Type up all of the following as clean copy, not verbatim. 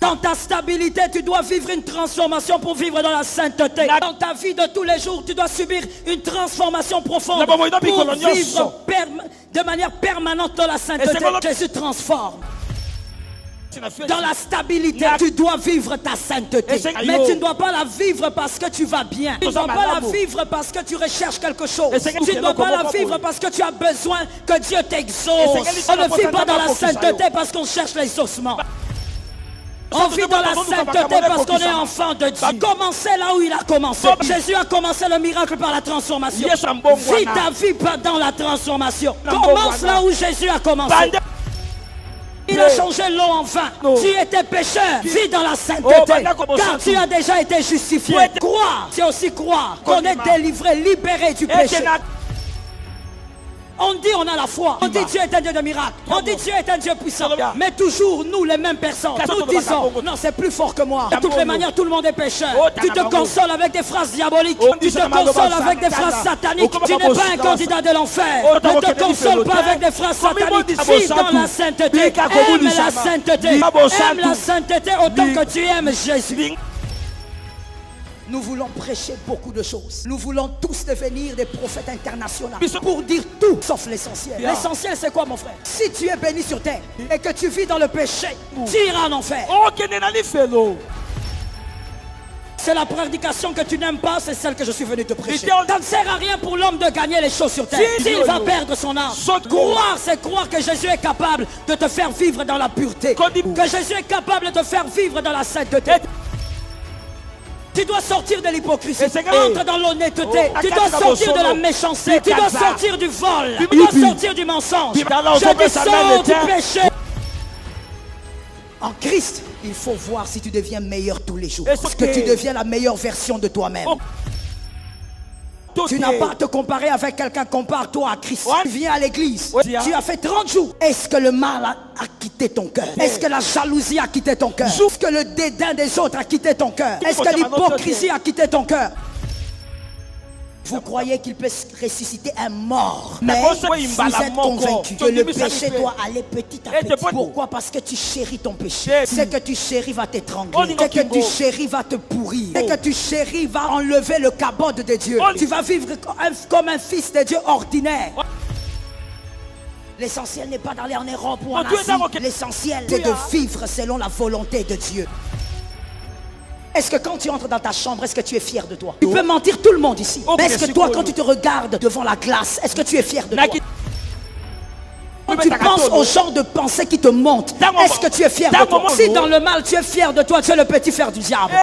Dans ta stabilité, tu dois vivre une transformation pour vivre dans la sainteté. Dans ta vie de tous les jours, tu dois subir une transformation profonde pour vivre de manière permanente dans la sainteté. Jésus transforme. Dans la stabilité, tu dois vivre ta sainteté. Mais tu ne dois pas la vivre parce que tu vas bien. Tu ne dois pas la vivre parce que tu recherches quelque chose. Tu ne dois pas la vivre parce que tu as besoin que Dieu t'exauce. On ne vit pas dans la sainteté parce qu'on cherche l'exaucement. On vit dans la sainteté parce qu'on est enfant de Dieu. Commencez là où il a commencé. Jésus a commencé le miracle par la transformation. Vis ta vie dans la transformation. Commence là où Jésus a commencé. Il a changé l'eau en vin. Tu étais pécheur. Vis dans la sainteté. Car tu as déjà été justifié. Croire, c'est aussi croire qu'on est délivré, libéré du péché. On dit on a la foi. On dit Dieu est un Dieu de miracles. On dit Dieu est un Dieu puissant. Mais toujours nous les mêmes personnes. Nous disons non c'est plus fort que moi. De toutes les manières tout le monde est pécheur. Tu te consoles avec des phrases diaboliques. Tu te consoles avec des phrases sataniques. Tu n'es pas un candidat de l'enfer. Ne te console pas avec des phrases sataniques. Vis dans la sainteté. Aime la sainteté. Aime la sainteté autant que tu aimes Jésus. Nous voulons prêcher beaucoup de choses. Nous voulons tous devenir des prophètes internationaux pour dire tout sauf l'essentiel. L'essentiel c'est quoi mon frère? Si tu es béni sur terre et que tu vis dans le péché, tu iras en enfer. C'est la prédication que tu n'aimes pas, c'est celle que je suis venu te prêcher. Ça ne sert à rien pour l'homme de gagner les choses sur terre. S'il va perdre son âme. Croire, c'est croire que Jésus est capable de te faire vivre dans la pureté. Que Jésus est capable de te faire vivre dans la sainteté. Tu dois sortir de l'hypocrisie. Entre dans l'honnêteté. Tu dois sortir de la méchanceté. Tu dois sortir du vol. Tu dois sortir du mensonge. Je dis sors du péché. En Christ, il faut voir si tu deviens meilleur tous les jours. Parce que tu deviens la meilleure version de toi-même. Tu n'as pas à te comparer avec quelqu'un, compare-toi à Christ. Tu viens à l'église, tu as fait 30 jours. Est-ce que le mal a quitté ton cœur? Est-ce que la jalousie a quitté ton cœur? Est-ce que le dédain des autres a quitté ton cœur? Est-ce que l'hypocrisie a quitté ton cœur? Vous croyez qu'il peut ressusciter un mort, mais vous êtes convaincu que le péché doit aller petit à petit. Pourquoi? Parce que tu chéris ton péché. Ce que tu chéris va t'étrangler. Ce que tu chéris va te pourrir. Ce que tu chéris va enlever le cabot de Dieu. Tu vas vivre comme un fils de Dieu ordinaire. L'essentiel n'est pas d'aller en Europe ou en Asie. L'essentiel c'est de vivre selon la volonté de Dieu. Est-ce que quand tu entres dans ta chambre, est-ce que tu es fier de toi? Tu peux mentir tout le monde ici. Mais est-ce que toi, quand tu te regardes devant la glace, est-ce que tu es fier de toi? Quand tu penses au genre de pensée qui te monte, est-ce que tu es fier de toi? Si dans le mal, tu es fier de toi, tu es le petit frère du diable.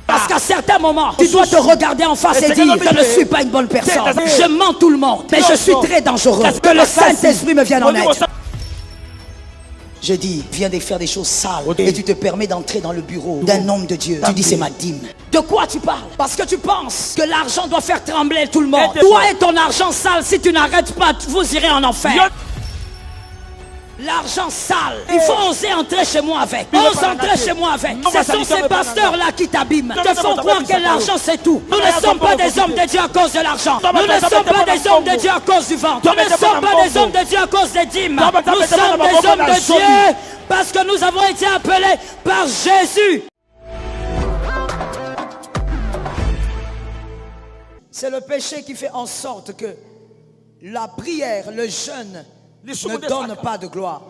Parce qu'à certains moments, tu dois te regarder en face et dire je ne suis pas une bonne personne. Je mens tout le monde, mais je suis très dangereux. Que le Saint-Esprit me vienne en aide. Je dis, viens de faire des choses sales et tu te permets d'entrer dans le bureau d'un homme de Dieu. Tu dis, c'est ma dîme. De quoi tu parles? Parce que tu penses que l'argent doit faire trembler tout le monde. Toi et ton argent sale, si tu n'arrêtes pas, vous irez en enfer. L'argent sale, il faut oser entrer chez moi avec. Ose entrer chez moi avec. Ce sont ces pasteurs-là qui t'abîment. Te font croire que l'argent c'est tout. Nous ne sommes pas des hommes de Dieu à cause de l'argent. Nous ne sommes pas des hommes de Dieu à cause du ventre. Nous ne sommes pas des hommes de Dieu à cause des dîmes. Nous sommes des hommes de Dieu parce que nous avons été appelés par Jésus. C'est le péché qui fait en sorte que la prière, le jeûne ne donne pas de gloire.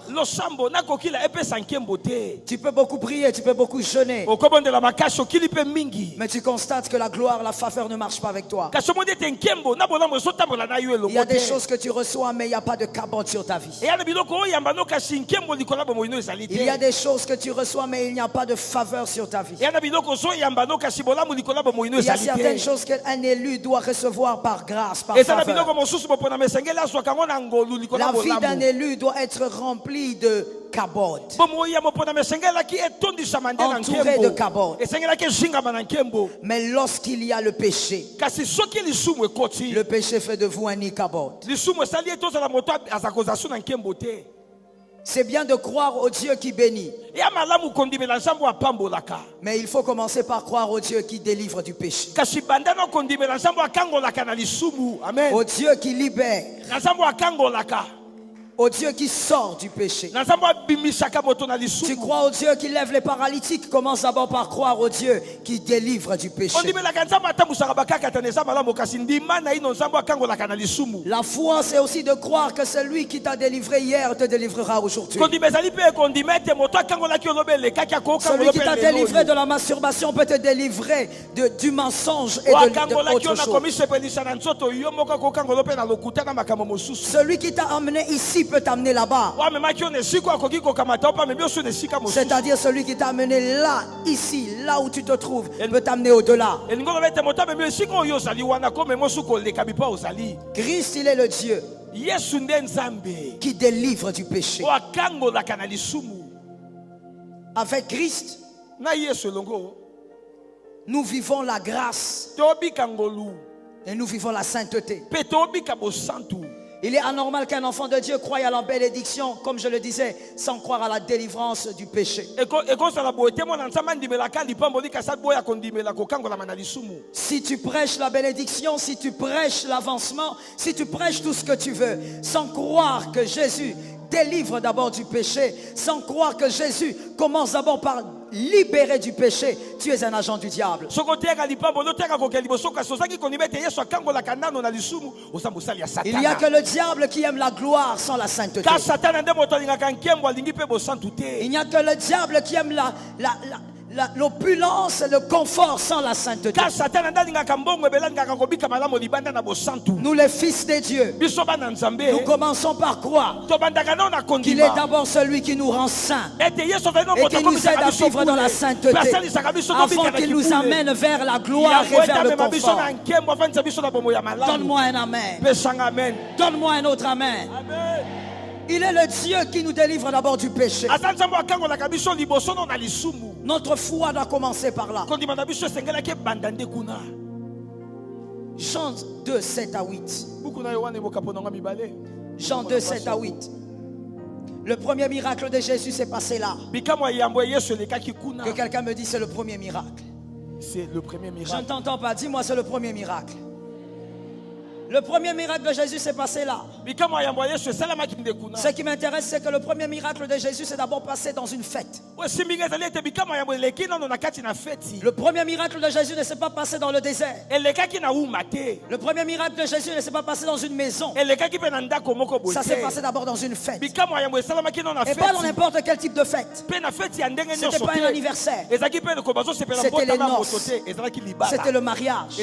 Tu peux beaucoup prier, tu peux beaucoup jeûner, mais tu constates que la gloire, la faveur ne marche pas avec toi. Il y a des choses que tu reçois, mais il n'y a pas de cabot sur ta vie. Il y a des choses que tu reçois, mais il n'y a pas de faveur sur ta vie. Il y a certaines choses qu'un élu doit recevoir par grâce, par faveur. La vie d'un élu doit être remplie de cabot, entouré de cabot. Mais lorsqu'il y a le péché, le péché fait de vous un nid cabot. C'est bien de croire au Dieu qui bénit, mais il faut commencer par croire au Dieu qui délivre du péché, au Dieu qui libère, Au Dieu qui sort du péché. Tu crois au Dieu qui lève les paralytiques. Commence d'abord par croire au Dieu qui délivre du péché. La foi, c'est aussi de croire que celui qui t'a délivré hier te délivrera aujourd'hui. Celui qui t'a délivré de la masturbation peut te délivrer du mensonge et de autre chose. Celui qui t'a amené ici peut t'amener là-bas. C'est-à-dire celui qui t'a amené là, ici, là où tu te trouves, peut t'amener au-delà. Christ, il est le Dieu qui délivre du péché. Avec Christ, nous vivons la grâce et nous vivons la sainteté. Il est anormal qu'un enfant de Dieu croie à la bénédiction, comme je le disais, sans croire à la délivrance du péché. Si tu prêches la bénédiction, si tu prêches l'avancement, si tu prêches tout ce que tu veux, sans croire que Jésus délivre d'abord du péché, sans croire que Jésus commence d'abord par libérer du péché, tu es un agent du diable. Il n'y a que le diable qui aime la gloire sans la sainteté. Il n'y a que le diable qui aime l'opulence et le confort sans la sainteté. Nous les fils de Dieu, nous commençons par croire qu'il est d'abord celui qui nous rend saints et qui nous aide à vivre dans la sainteté avant qu'il nous amène vers la gloire et vers le confort. Donne-moi un amen. Donne-moi un autre amen. Il est le Dieu qui nous délivre d'abord du péché. Notre foi doit commencer par là. Jean 2, 7 à 8. Jean 2, 7 à 8. Le premier miracle de Jésus s'est passé là. Que quelqu'un me dise c'est le premier miracle. C'est le premier miracle. Je ne t'entends pas. Dis-moi c'est le premier miracle. Le premier miracle de Jésus s'est passé là. Ce qui m'intéresse, c'est que le premier miracle de Jésus s'est d'abord passé dans une fête. Le premier miracle de Jésus ne s'est pas passé dans le désert. Le premier miracle de Jésus ne s'est pas passé dans une maison. Ça s'est passé d'abord dans une fête. Et pas dans n'importe quel type de fête. C'était pas un anniversaire. C'était les noces. C'était le mariage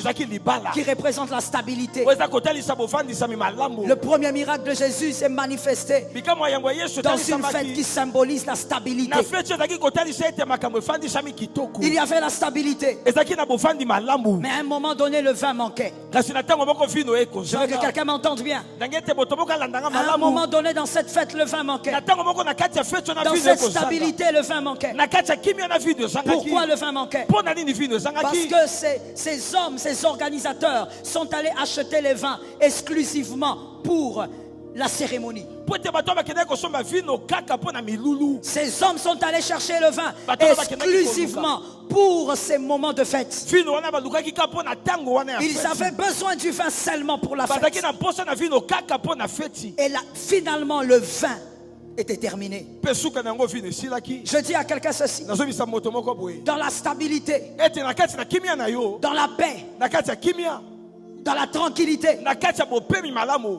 qui représente la stabilité. Le premier miracle de Jésus s'est manifesté dans une fête qui symbolise la stabilité. Il y avait la stabilité. Mais à un moment donné, le vin manquait. Je veux que quelqu'un m'entende bien. À un moment donné, dans cette fête, le vin manquait. Dans cette stabilité, le vin manquait. Pourquoi le vin manquait? Parce que ces hommes, ces organisateurs sont allés acheter les vins exclusivement pour la cérémonie. Ces hommes sont allés chercher le vin exclusivement pour ces moments de fête. Ils avaient besoin du vin seulement pour la fête. Et là, finalement, le vin était terminé. Je dis à quelqu'un ceci: dans la stabilité, dans la paix, dans la tranquillité,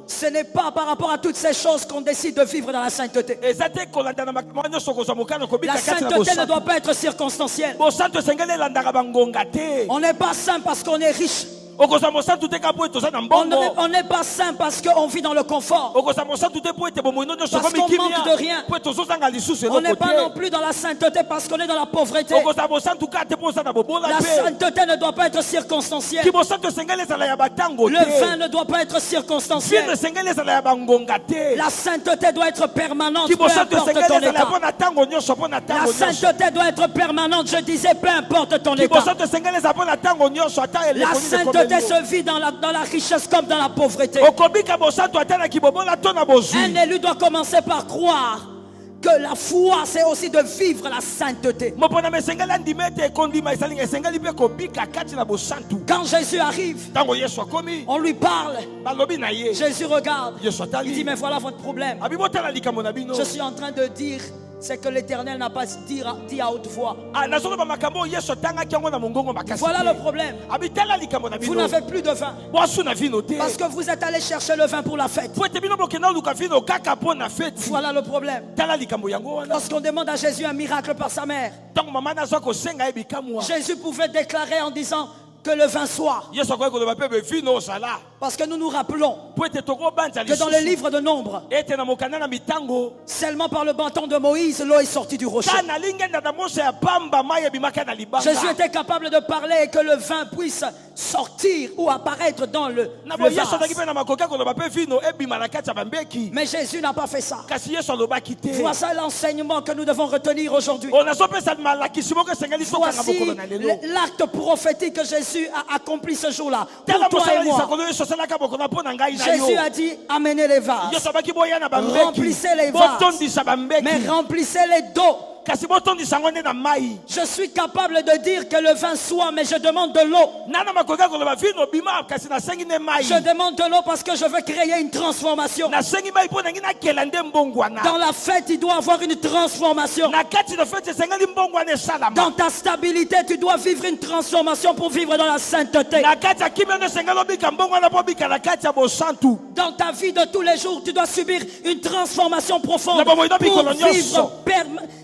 ce n'est pas par rapport à toutes ces choses qu'on décide de vivre dans la sainteté. La sainteté ne doit pas être circonstancielle. On n'est pas saint parce qu'on est riche. On n'est pas saint parce qu'on vit dans le confort, parce qu'on manque de rien. On n'est pas non plus dans la sainteté parce qu'on est dans la pauvreté. La sainteté ne doit pas être circonstancielle. Le vin ne doit pas être circonstanciel. La sainteté doit être permanente, peu importe ton état. La sainteté doit être permanente, je disais, peu importe ton état. La sainteté se vit dans la richesse comme dans la pauvreté. Un élu doit commencer par croire que la foi, c'est aussi de vivre la sainteté. Quand Jésus arrive, on lui parle. Jésus regarde. Il dit, mais voilà votre problème. Je suis en train de dire, c'est que l'Éternel n'a pas dit à haute voix. Voilà le problème. Vous n'avez plus de vin. Parce que vous êtes allé chercher le vin pour la fête. Voilà le problème. Lorsqu'on demande à Jésus un miracle par sa mère, Jésus pouvait déclarer en disant que le vin soit. Parce que nous nous rappelons que dans le livre de Nombre, seulement par le bâton de Moïse, l'eau est sortie du rocher. Jésus était capable de parler et que le vin puisse sortir ou apparaître dans le vase. Mais Jésus n'a pas fait ça. Voici l'enseignement que nous devons retenir aujourd'hui. Voici l'acte prophétique que Jésus a accompli ce jour-là. Pour toi et moi. Jésus a dit, amenez les vases. Remplissez les vases. Mais remplissez-les d'eau. Je suis capable de dire que le vin soit, mais je demande de l'eau. Je demande de l'eau parce que je veux créer une transformation. Dans la fête, il doit y avoir une transformation. Dans ta stabilité, tu dois vivre une transformation pour vivre dans la sainteté. Dans ta vie de tous les jours, tu dois subir une transformation profonde pour vivre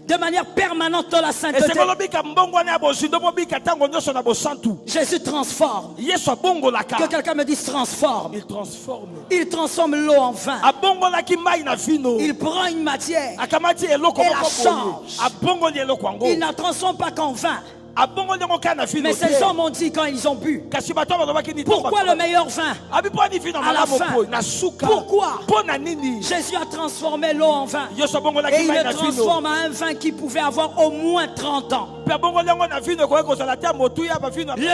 de manière permanente dans la sainteté. Jésus transforme. Que quelqu'un me dise transforme. Il transforme l'eau en vin. Il prend une matière et la change. Il ne transforme pas qu'en vin. Mais ces hommes ont dit quand ils ont bu, pourquoi le meilleur vin à la fin? Pourquoi Jésus a transformé l'eau en vin et il le transforme en un vin qui pouvait avoir au moins 30 ans. Le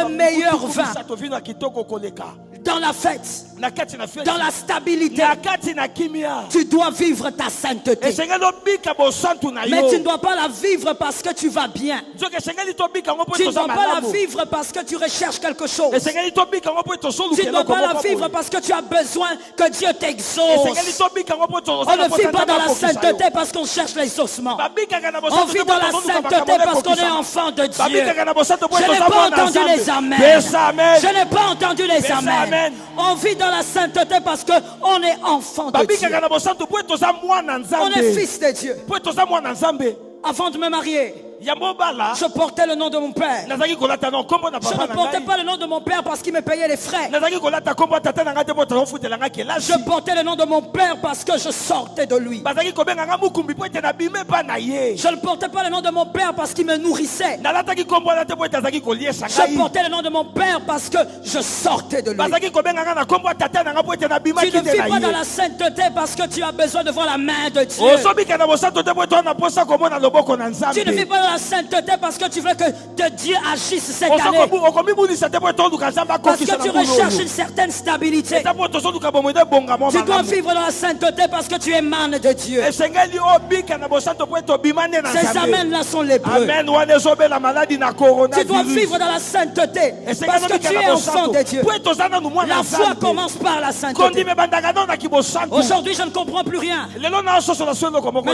meilleur vin dans la fête, dans la stabilité, tu dois vivre ta sainteté. Mais tu ne dois pas la vivre parce que tu vas bien. Tu ne dois pas la vivre parce que tu recherches quelque chose. Tu ne dois pas la vivre parce que tu as besoin que Dieu t'exauce. On ne vit pas dans la sainteté parce qu'on cherche l'exaucement. On vit dans la sainteté parce qu'on est enfant de Dieu. Je n'ai pas entendu les amens. Je n'ai pas entendu les amens. On vit dans la sainteté parce qu'on est enfant de Dieu. On est fils de Dieu. Avant de me marier, je portais le nom de mon père. Je ne portais pas le nom de mon père parce qu'il me payait les frais. Je portais le nom de mon père parce que je sortais de lui. Je ne portais pas le nom de mon père parce qu'il me nourrissait. Je portais le nom de mon père parce que je sortais de lui. Tu ne vis pas dans la sainteté parce que tu as besoin de voir la main de Dieu. Tu ne vis pas dans la sainteté parce que tu veux que Dieu agisse cette année. Parce que tu recherches une certaine stabilité. Tu dois vivre dans la sainteté parce que tu émanes de Dieu. Ces amens-là sont lépreux. Tu dois vivre dans la sainteté parce que tu es enfant de Dieu. La foi commence par la sainteté. Aujourd'hui, je ne comprends plus rien. Mais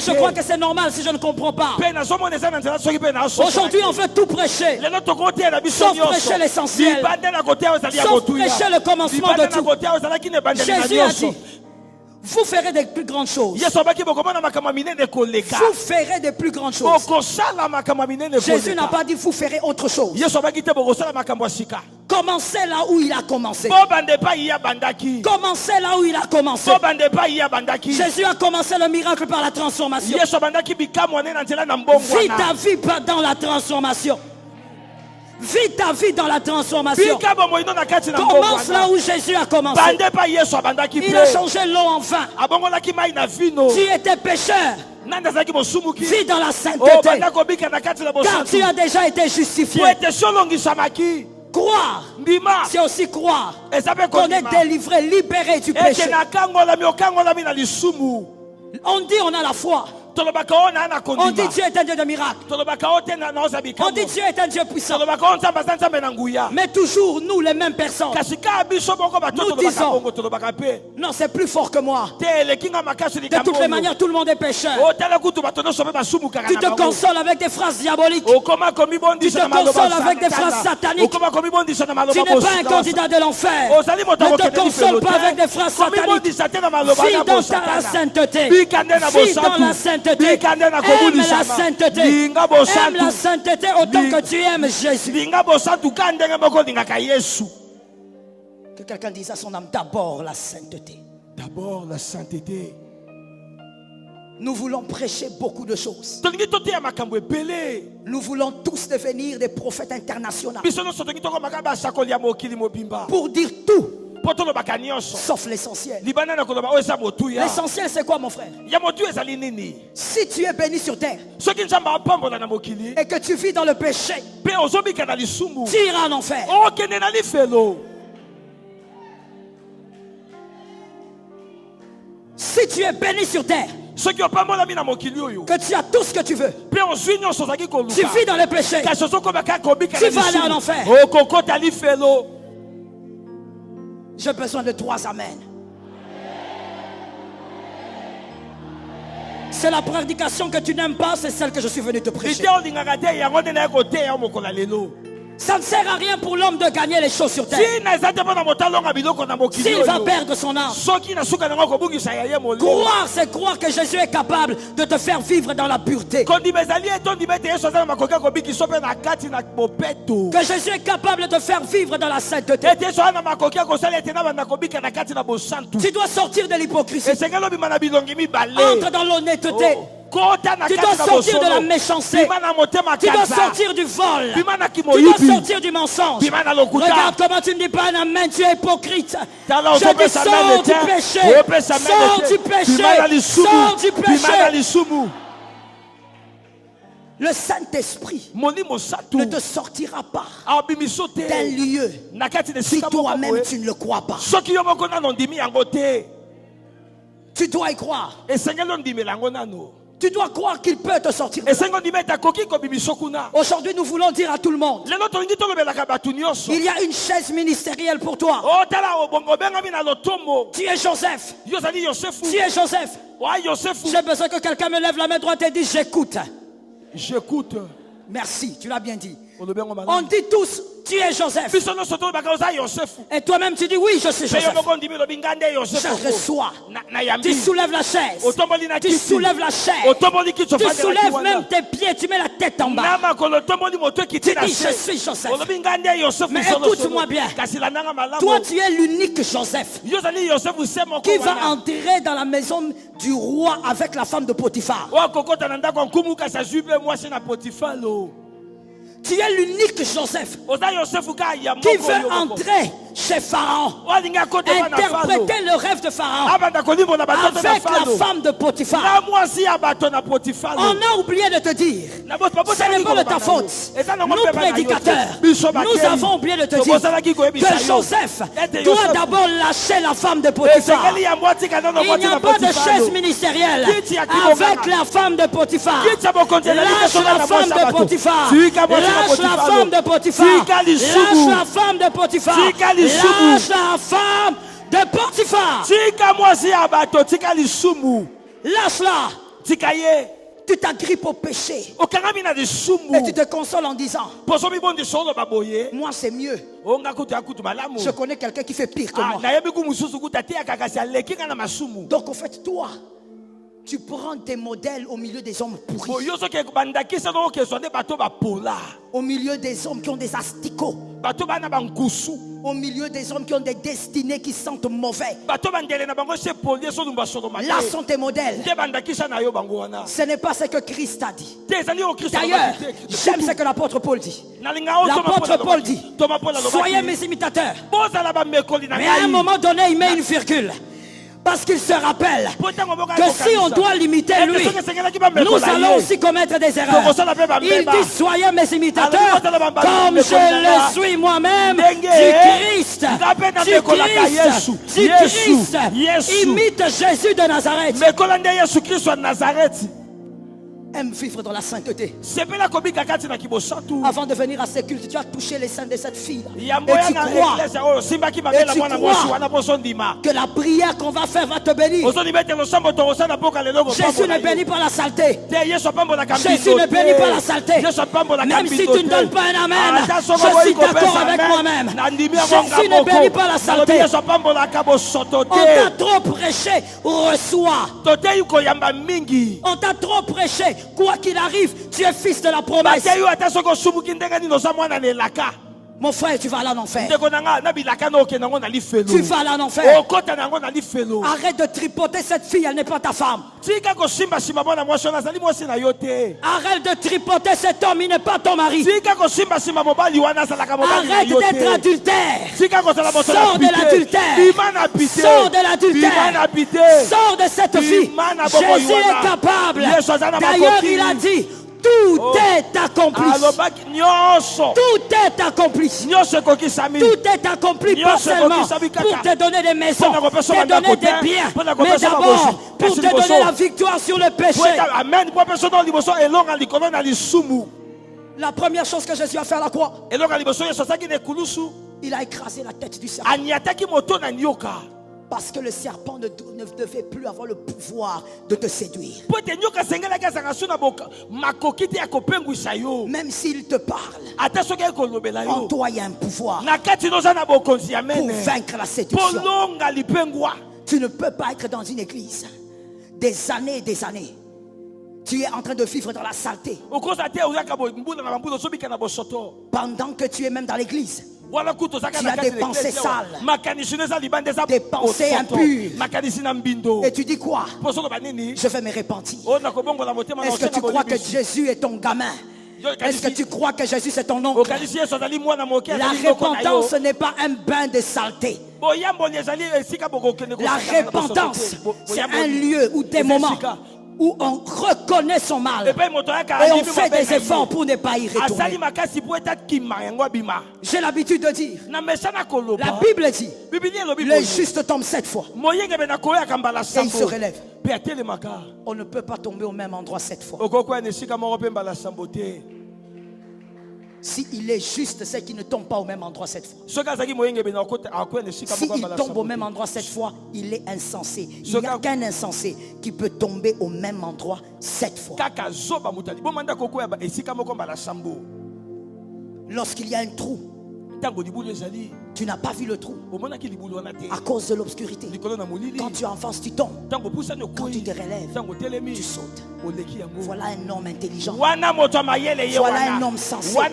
je crois que c'est normal si je ne comprends pas. Aujourd'hui, on veut tout prêcher, sauf prêcher l'essentiel, sauf prêcher le commencement de tout. Jésus a dit, vous ferez des plus grandes choses. Vous ferez des plus grandes choses. Jésus n'a pas dit vous ferez autre chose. Commencez là où il a commencé. Commencez là où il a commencé. Jésus a commencé le miracle par la transformation. Vis ta vie dans la transformation. Vis ta vie dans la transformation. Commence là où Jésus a commencé. Il a changé l'eau en vin. Tu étais pécheur. Vis dans la sainteté. Car tu as déjà été justifié. Croire, c'est aussi croire qu'on est délivré, libéré du péché. On dit on a la foi. On dit Dieu est un Dieu de miracles. On dit Dieu est un Dieu puissant. Mais toujours nous les mêmes personnes. Nous disons non, c'est plus fort que moi. De toutes les manières, tout le monde est pécheur. Tu te consoles avec des phrases diaboliques. Tu te consoles avec des phrases sataniques. Tu n'es pas un candidat de l'enfer. Ne te console pas avec des phrases sataniques. Vis dans la sainteté. Vis dans la sainteté. Aime la sainteté. Aime la sainteté autant que tu aimes Jésus. Que quelqu'un dise à son âme, d'abord la sainteté. D'abord la sainteté. Nous voulons prêcher beaucoup de choses. Nous voulons tous devenir des prophètes internationaux. Pour dire tout. Sauf l'essentiel. L'essentiel c'est quoi mon frère? Si tu es béni sur terre et que tu vis dans le péché, tu iras en enfer. Si tu es béni sur terre, que tu as tout ce que tu veux, tu vis dans le péché, tu vas aller en enfer. J'ai besoin de 3 amen. C'est la prédication que tu n'aimes pas, c'est celle que je suis venu te prêcher. Ça ne sert à rien pour l'homme de gagner les choses sur terre s'il va perdre son âme. Croire, c'est croire que Jésus est capable de te faire vivre dans la pureté. Que Jésus est capable de te faire vivre dans la sainteté. Tu dois sortir de l'hypocrisie. Entre dans l'honnêteté. Tu dois sortir de la méchanceté. Tu dois sortir du vol. Tu dois sortir du mensonge. Regarde comment tu ne dis pas un amen, tu es hypocrite. Je dis sors du péché. Sors du péché. Sors du péché. Le Saint-Esprit ne te sortira pas d'un lieu si toi-même tu ne le crois pas. Tu dois y croire. Tu dois croire qu'il peut te sortir. Aujourd'hui, nous voulons dire à tout le monde, il y a une chaise ministérielle pour toi. Tu es Joseph. Tu es Joseph. J'ai besoin que quelqu'un me lève la main droite et dise j'écoute. J'écoute. Merci, tu l'as bien dit. On dit tous, tu es Joseph. Et toi-même tu dis oui, je suis Joseph. Je reçois. Tu soulèves la chaise. Tu soulèves la chaise. Tu soulèves même tes pieds, tu mets la tête en bas. Tu dis je suis Joseph. Mais écoute-moi bien. Toi tu es l'unique Joseph qui va entrer dans la maison du roi avec la femme de Potiphar. Tu es l'unique Joseph qui veut entrer chez Pharaon, interpréter le rêve de Pharaon avec la femme de Potiphar. On a oublié de te dire, ce n'est pas de ta faute. Nous prédicateurs, nous avons oublié de te dire que Joseph doit d'abord lâcher la femme de Potiphar. Il n'y a pas de chaise ministérielle avec la femme de Potiphar. Lâche la femme de Potiphar. Lâche la femme de Potiphar. Lâche la femme de Potiphar. Lâche la femme de Potiphar. Lâche-la. Tu t'agrippes au péché. Et tu te consoles en disant moi c'est mieux. Je connais quelqu'un qui fait pire que moi. Donc en fait toi tu prends tes modèles au milieu des hommes pourris. Au milieu des hommes qui ont des asticots. Au milieu des hommes qui ont des destinées qui sentent mauvais. Là sont tes modèles. Ce n'est pas ce que Christ a dit. D'ailleurs, j'aime ce que l'apôtre Paul dit. L'apôtre Paul dit soyez mes imitateurs. Mais à un moment donné il met une virgule. Parce qu'il se rappelle que si on doit l'imiter lui, nous allons aussi commettre des erreurs. Il dit soyez mes imitateurs comme je le suis moi-même du Christ. Du Christ. Imite Jésus de Nazareth. Aime vivre dans la sainteté. Avant de venir à ce culte, tu as touché les seins de cette fille. Et tu crois que la prière qu'on va faire va te bénir. Jésus ne bénit pas la saleté. Jésus ne bénit pas la saleté. Même si tu ne donnes pas un amen, je suis d'accord avec moi-même. Jésus ne bénit pas la saleté. On t'a trop prêché, reçois. On t'a trop prêché. Quoi qu'il arrive, tu es fils de la promesse. Mon frère, tu vas aller en enfer. Tu vas aller en enfer. Arrête de tripoter cette fille, elle n'est pas ta femme. Arrête de tripoter cet homme, il n'est pas ton mari. Arrête d'être adultère. Sors de l'adultère. Sors de l'adultère. Sors de cette fille. Jésus est capable. D'ailleurs, il a dit: tout est accompli. Tout est accompli. Tout est accompli, pas seulement pour te donner des maisons, te donner des biens, mais d'abord pour te donner la victoire sur le péché. La première chose que Jésus a fait à la croix, il a écrasé la tête du serpent. Parce que le serpent ne devait plus avoir le pouvoir de te séduire. Même s'il te parle, en toi il y a un pouvoir pour vaincre la séduction. Tu ne peux pas être dans une église des années et des années. Tu es en train de vivre dans la saleté. Pendant que tu es même dans l'église, tu as des pensées sales, des pensées impures. Et tu dis quoi? Je vais me repentir. Est-ce que tu crois que Jésus est ton gamin? Est-ce que tu crois que Jésus c'est ton oncle? La repentance n'est pas un bain de saleté. La repentance, c'est un lieu ou des moments où on reconnaît son mal et on fait des efforts pour ne pas y retourner. J'ai l'habitude de dire, la Bible dit, le juste tombe 7 fois et il se relève. On ne peut pas tomber au même endroit 7 fois. Si il est juste, c'est qu'il ne tombe pas au même endroit 7 fois. Si il tombe au même endroit 7 fois, il est insensé. Il n'y a qu'un insensé qui peut tomber au même endroit 7 fois. Lorsqu'il y a un trou, tu n'as pas vu le trou à cause de l'obscurité. Quand tu avances, tu tombes. Quand tu te relèves, tu sautes. Voilà un homme intelligent. Voilà un homme sensé. Tu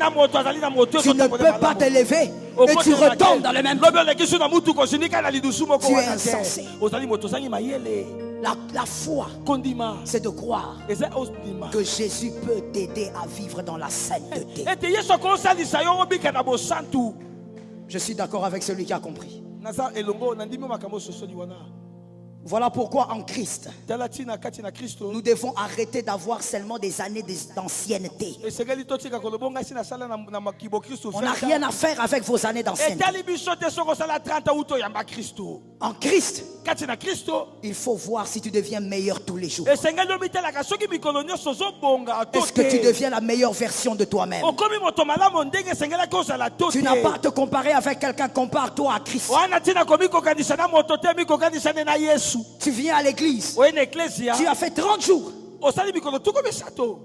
ne peux pas te lever et tu retombes dans le même trou. Tu es insensé. La foi, c'est de croire que Jésus peut t'aider à vivre dans la sainteté. Je suis d'accord avec celui qui a compris. Voilà pourquoi en Christ, nous devons arrêter d'avoir seulement des années d'ancienneté. On n'a rien à faire avec vos années d'ancienneté. En Christ, il faut voir si tu deviens meilleur tous les jours. Est-ce que tu deviens la meilleure version de toi-même? Tu n'as pas à te comparer avec quelqu'un, compare-toi à Christ. Tu viens à l'église, tu as fait 30 jours.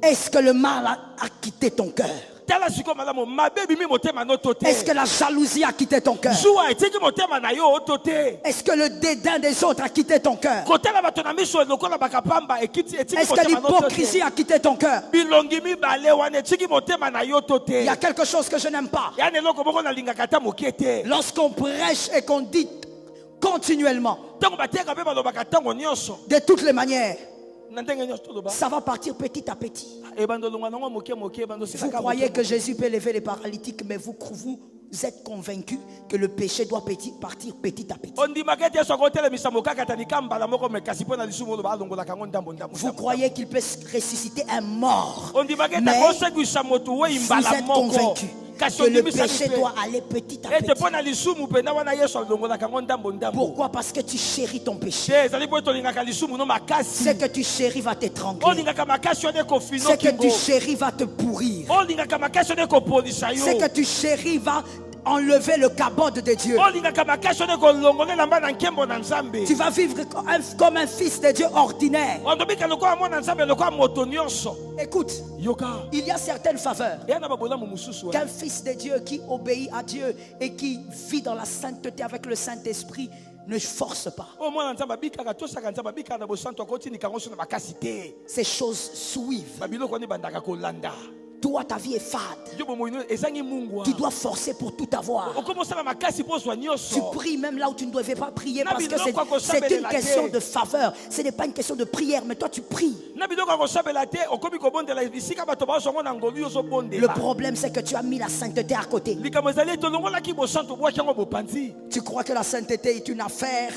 Est-ce que le mal a quitté ton cœur? Est-ce que la jalousie a quitté ton cœur? Est-ce que le dédain des autres a quitté ton cœur? Est-ce que l'hypocrisie a quitté ton cœur? Il y a quelque chose que je n'aime pas. Lorsqu'on prêche et qu'on dit continuellement, de toutes les manières, ça va partir petit à petit. Vous croyez que Jésus peut lever les paralytiques, mais vous êtes convaincu que le péché doit partir petit à petit. Vous croyez qu'il peut ressusciter un mort, mais vous êtes convaincu que le péché doit aller petit à petit. Pourquoi? Parce que tu chéris ton péché. Ce que tu chéris va t'étrangler. Ce que tu chéris va te pourrir. Ce que tu chéris va enlever le cabode de Dieu. Tu vas vivre comme un fils de Dieu ordinaire. Écoute, il y a certaines faveurs qu'un fils de Dieu qui obéit à Dieu et qui vit dans la sainteté avec le Saint-Esprit ne force pas. Ces choses suivent. Toi, ta vie est fade. Tu dois forcer pour tout avoir. Tu pries même là où tu ne devais pas prier parce que c'est une question de faveur. Ce n'est pas une question de prière, mais toi tu pries. Le problème, c'est que tu as mis la sainteté à côté. Tu crois que la sainteté est une affaire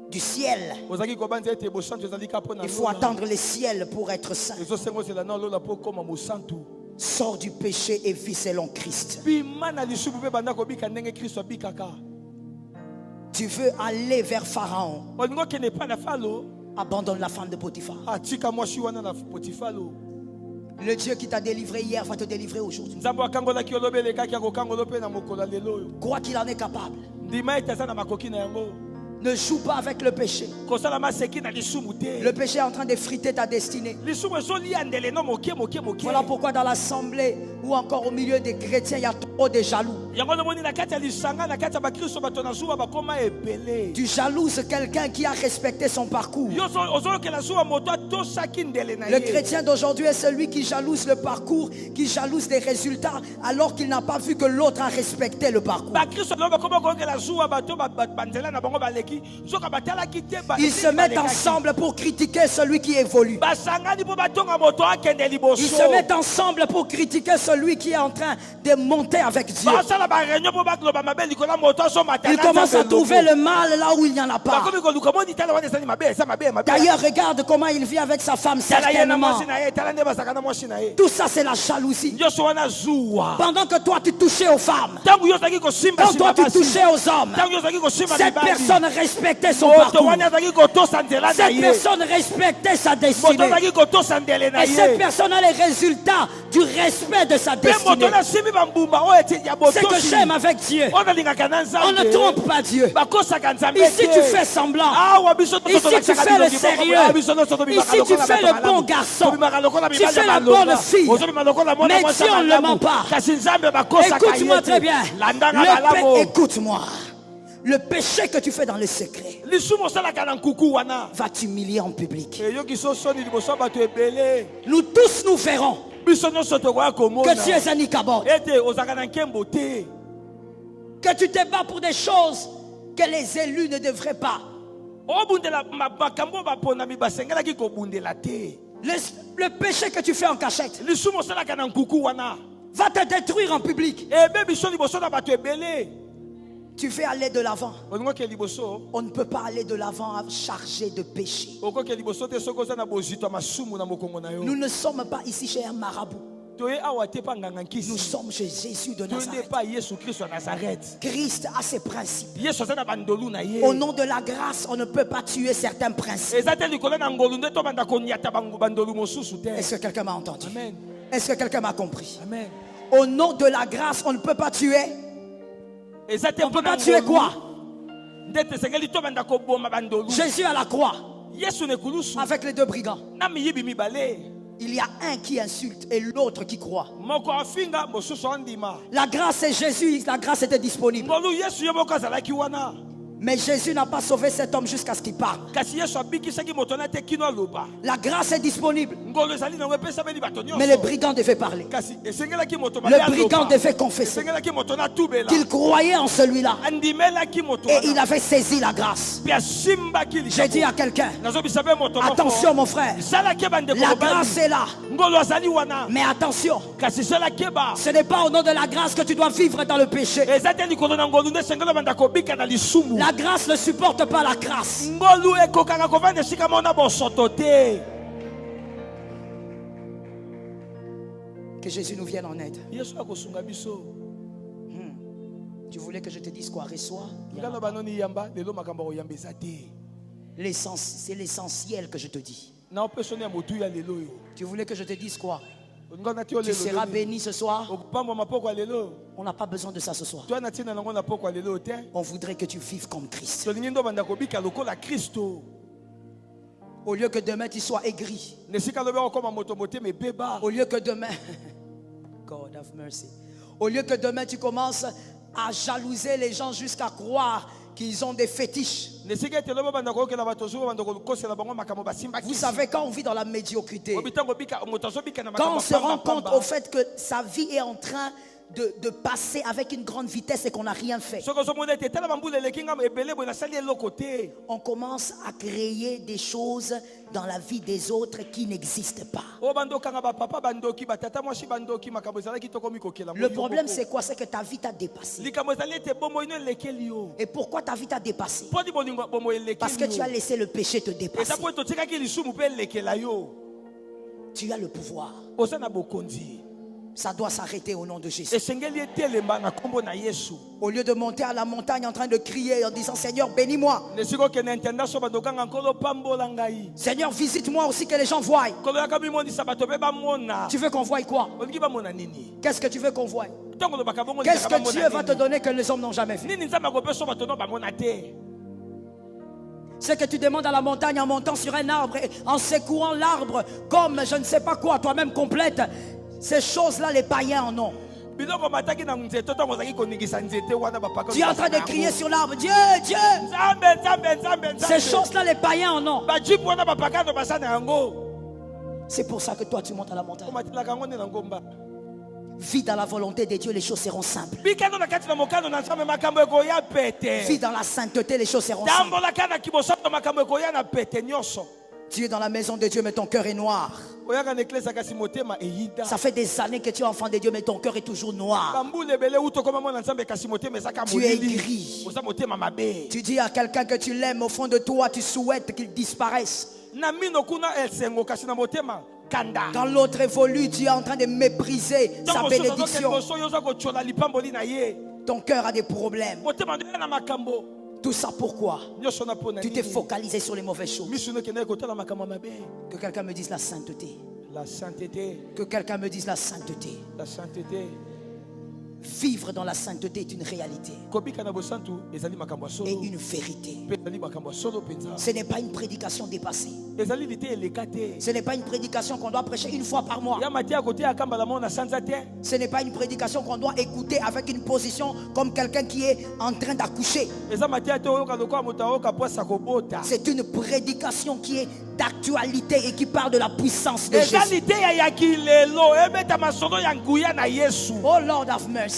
du ciel. Il faut attendre les ciels pour être saint. Sors du péché et vis selon Christ. Tu veux aller vers Pharaon. Abandonne la femme de Potiphar. Le Dieu qui t'a délivré hier va te délivrer aujourd'hui. Crois qu'il en est capable. Ne joue pas avec le péché. Le péché est en train d'effriter ta destinée. Voilà pourquoi dans l'assemblée ou encore au milieu des chrétiens, il y a trop de jaloux. Tu jalouses quelqu'un qui a respecté son parcours. Le chrétien d'aujourd'hui est celui qui jalouse le parcours, qui jalouse des résultats, alors qu'il n'a pas vu que l'autre a respecté le parcours. Ils se mettent ensemble pour critiquer celui qui évolue. Ils se mettent ensemble pour critiquer celui qui est en train de monter avec Dieu. Ils commencent à trouver le mal là où il n'y en a pas. D'ailleurs, regarde comment il vit avec sa femme, certainement. Tout ça, c'est la jalousie. Pendant que toi, tu touchais aux femmes, quand toi, tu touchais aux hommes, cette personne respectait son parcours. Cette personne respectait sa destinée. Et cette personne a les résultats du respect de sa destinée. C'est que j'aime avec Dieu. On ne trompe pas Dieu. Ici tu fais semblant. Ici tu fais le sérieux. Ici tu fais le bon garçon. Tu fais la bonne fille. Mais Dieu on ne le ment pas. Écoute-moi très bien. Écoute-moi. Le péché que tu fais dans le secret va t'humilier en public. Nous tous nous verrons que tu es un Ichabod. Que tu te bats pour des choses que les élus ne devraient pas. Le péché que tu fais en cachette va te détruire en public. Tu veux aller de l'avant. On ne peut pas aller de l'avant chargé de péché. Nous ne sommes pas ici chez un marabout. Nous sommes chez Jésus de Nazareth. Christ a ses principes. Au nom de la grâce, on ne peut pas tuer certains principes. Est-ce que quelqu'un m'a entendu? Est-ce que quelqu'un m'a compris? Amen. Au nom de la grâce, on ne peut pas tuer. On ne peut pas tuer quoi? Jésus à la croix avec les deux brigands. Il y a un qui insulte et l'autre qui croit. La grâce est Jésus, la grâce était disponible. Mais Jésus n'a pas sauvé cet homme jusqu'à ce qu'il parle. La grâce est disponible. Mais le brigand devait parler. Le brigand devait confesser qu'il croyait en celui-là. Et il avait saisi la grâce. J'ai dit à quelqu'un, attention mon frère, la grâce est là. Mais attention, ce n'est pas au nom de la grâce que tu dois vivre dans le péché. La grâce ne supporte pas la crasse. Que Jésus nous vienne en aide. Tu voulais que je te dise quoi? Reçois. C'est l'essentiel que je te dis. Tu voulais que je te dise quoi? Tu seras béni ce soir. On n'a pas besoin de ça ce soir. On voudrait que tu vives comme Christ. Au lieu que demain tu sois aigri. Au lieu que demain God have mercy. Au lieu que demain tu commences à jalouser les gens jusqu'à croire qu'ils ont des fétiches. Vous savez, quand on vit dans la médiocrité, quand on se rend compte au fait que sa vie est en train de passer avec une grande vitesse et qu'on n'a rien fait, on commence à créer des choses dans la vie des autres qui n'existent pas. Le problème c'est quoi? C'est que ta vie t'a dépassé. Et pourquoi ta vie t'a dépassé? Parce que tu as laissé le péché te dépasser. Tu as le pouvoir. Ça doit s'arrêter au nom de Jésus. Au lieu de monter à la montagne en train de crier en disant Seigneur bénis-moi, Seigneur visite-moi aussi que les gens voient. Tu veux qu'on voie quoi? Qu'est-ce que tu veux qu'on voie? Qu'est-ce que Dieu va te donner que les hommes n'ont jamais fait? C'est que tu demandes à la montagne en montant sur un arbre et en secouant l'arbre comme je ne sais pas quoi, toi-même complète. Ces choses-là, les païens en ont. Tu es en train de crier sur l'arbre, Dieu, Dieu. Ces choses-là, les païens en ont. C'est pour ça que toi, tu montes à la montagne. Vis dans la volonté de Dieu, les choses seront simples. Vis dans la sainteté, les choses seront simples. Tu es dans la maison de Dieu, mais ton cœur est noir. Ça fait des années que tu es enfant de Dieu, mais ton cœur est toujours noir. Tu es gris. Tu dis à quelqu'un que tu l'aimes, au fond de toi, tu souhaites qu'il disparaisse. Quand l'autre évolue, tu es en train de mépriser sa bénédiction. Ton cœur a des problèmes. Tout ça pourquoi? Tu t'es focalisé sur les mauvaises choses. Que quelqu'un me dise la sainteté. La sainteté. Que quelqu'un me dise la sainteté. La sainteté. Vivre dans la sainteté est une réalité et une vérité. Ce n'est pas une prédication dépassée. Ce n'est pas une prédication qu'on doit prêcher une fois par mois. Ce n'est pas une prédication qu'on doit écouter avec une position comme quelqu'un qui est en train d'accoucher. C'est une prédication qui est d'actualité et qui parle de la puissance de Jésus. Oh Lord have mercy.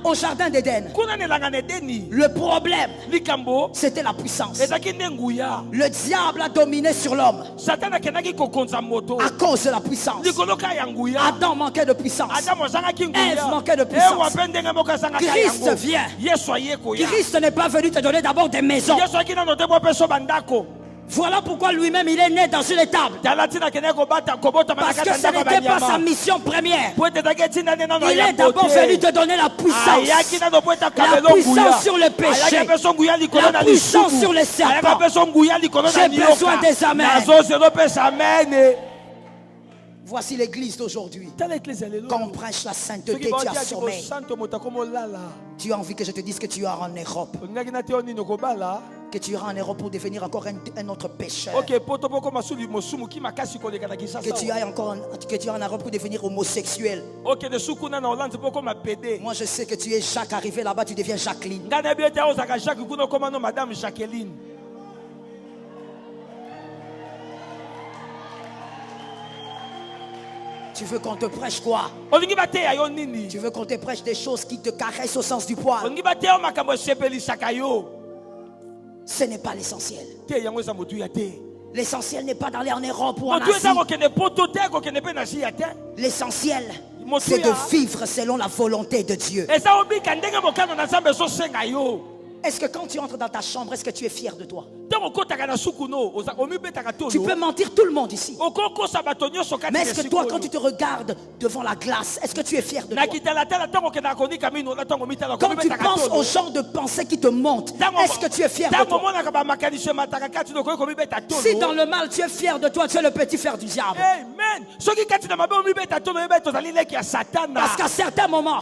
Au jardin d'Éden, le problème c'était la puissance. Le diable a dominé sur l'homme à cause de la puissance. Adam manquait de puissance. Ève manquait de puissance. Christ vient. Christ n'est pas venu te donner d'abord des maisons. Voilà pourquoi lui-même il est né dans une étable. Parce que ce n'était pas sa mission première. Il est d'abord venu te donner la puissance. La puissance sur le péché. La puissance sur les serpents. J'ai besoin des amens. Voici l'église d'aujourd'hui. Quand on prêche la sainteté, tu as sommeil. Tu as envie que je te dise que tu iras en Europe. Que tu iras en Europe pour devenir encore un autre pécheur. Que tu ailles en Europe pour devenir homosexuel. Moi je sais que tu es Jacques, arrivé là-bas tu deviens Jacqueline. Tu veux qu'on te prêche quoi? Tu veux qu'on te prêche des choses qui te caressent au sens du poil? Ce n'est pas l'essentiel. L'essentiel n'est pas d'aller en Europe ou en Asie. L'essentiel, c'est de vivre selon la volonté de Dieu. Est-ce que quand tu entres dans ta chambre, est-ce que tu es fier de toi? Tu peux mentir tout le monde ici. Mais est-ce que toi, quand tu te regardes devant la glace, est-ce que tu es fier de toi? Quand tu penses au genre de pensée qui te monte, est-ce que tu es fier de toi? Si dans le mal tu es fier de toi, tu es le petit frère du diable. Parce qu'à certains moments,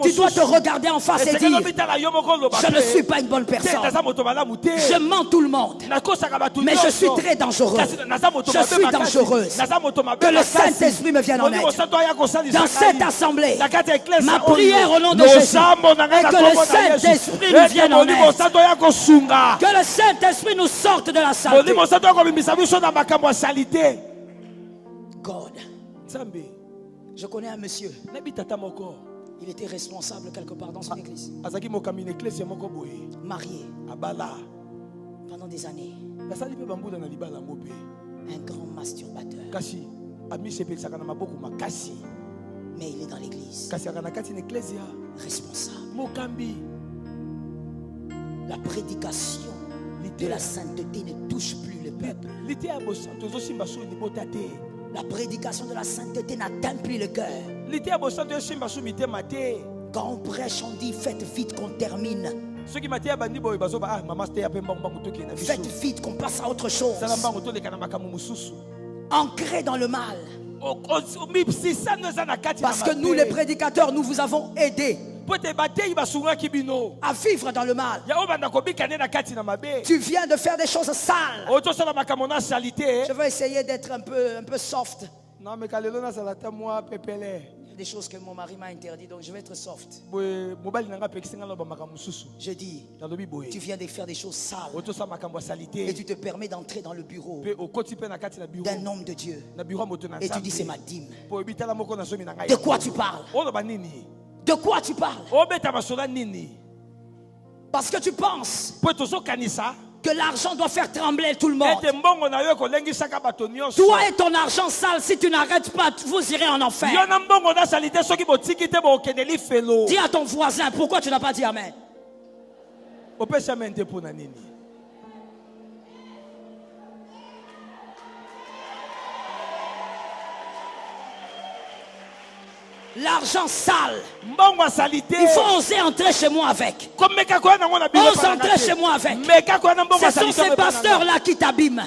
tu dois te regarder en face et dire: je ne suis pas une bonne personne. Je mens tout le monde. Mais je suis très dangereux. Je suis dangereuse. Que le Saint-Esprit me vienne en aide. Dans cette assemblée, ma prière au nom de Jésus est que le Saint-Esprit nous vienne en aide. Que le Saint-Esprit nous sorte de la saleté. God. Je connais un monsieur. Il était responsable quelque part dans son église. Marié. Pendant des années. Un grand masturbateur. Mais il est dans l'église. Responsable. La prédication de la sainteté ne touche plus le peuple. La prédication de la sainteté n'atteint plus le cœur. Quand on prêche, on dit: faites vite qu'on termine. Faites vite qu'on passe à autre chose. Ancré dans le mal. Parce que nous, les prédicateurs, nous vous avons aidés à vivre dans le mal. Tu viens de faire des choses sales. Je vais essayer d'être un peu soft. Des choses que mon mari m'a interdit, donc je vais être soft. Je dis: tu viens de faire des choses sales et tu te permets d'entrer dans le bureau d'un homme de Dieu et tu dis: c'est ma dîme. De quoi tu parles? De quoi tu parles? Parce que tu penses que l'argent doit faire trembler tout le monde. Toi et ton argent sale, si tu n'arrêtes pas, vous irez en enfer. Dis à ton voisin: pourquoi tu n'as pas dit amen? L'argent sale, il faut oser entrer chez moi avec. Ose entrer chez moi avec. Ce sont ces pasteurs-là qui t'abîment,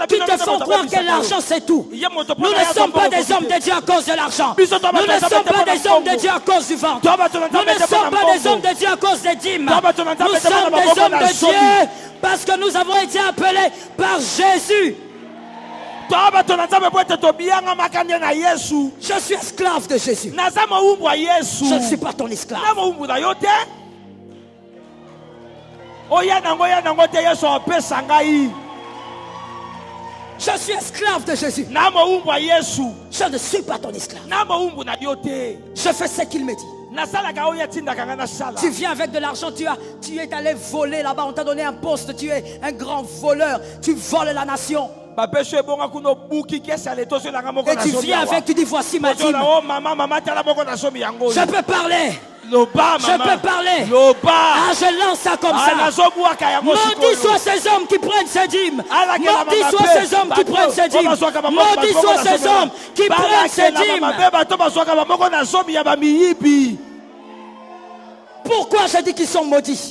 qui te font croire que l'argent c'est tout. Nous ne sommes pas des hommes de Dieu à cause de l'argent. Nous ne sommes pas des hommes de Dieu à cause du ventre. Nous ne sommes pas des hommes de Dieu à cause des dîmes. Nous sommes des hommes de Dieu parce que nous avons été appelés par Jésus. Je suis esclave de Jésus. Je ne suis pas ton esclave. Je suis esclave de Jésus. Je ne suis pas ton esclave. Je fais ce qu'il me dit. Tu viens avec de l'argent, tu es allé voler là-bas, on t'a donné un poste, tu es un grand voleur, tu voles la nation. Et tu viens avec, tu dis: voici ma dîme. Je peux parler. Je peux parler. Ah, je lance ça comme ça. Maudit soient ces hommes qui prennent ces dîmes. Maudit soient ces hommes qui prennent ces dîmes. Maudit soient ces hommes qui prennent ces dîmes. Pourquoi je dis qu'ils sont maudits?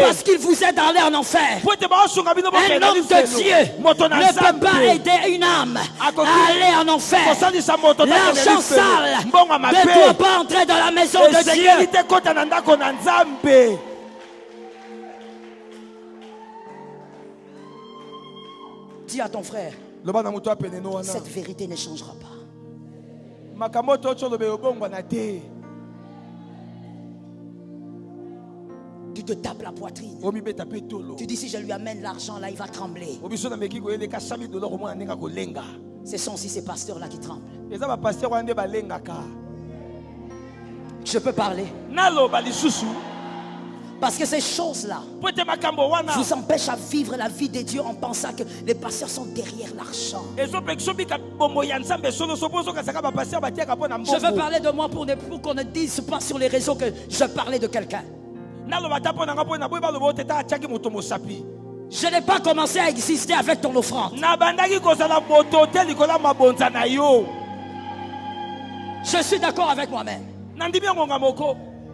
Parce qu'ils vous aident à aller en enfer. Un homme de Dieu ne peut pas aider une âme à aller en enfer. L'argent sale ne doit pas entrer dans la maison de Dieu. Dis à ton frère: cette vérité ne changera pas. Tu te tapes la poitrine. Tu dis: si je lui amène l'argent là, il va trembler. Ce sont aussi ces pasteurs-là qui tremblent. Je peux parler. Parce que ces choses-là vous empêchent à vivre la vie de Dieu en pensant que les pasteurs sont derrière l'argent. Je veux parler de moi pour qu'on ne dise pas sur les réseaux que je parlais de quelqu'un. Je n'ai pas commencé à exister avec ton offrande. Je suis d'accord avec moi-même.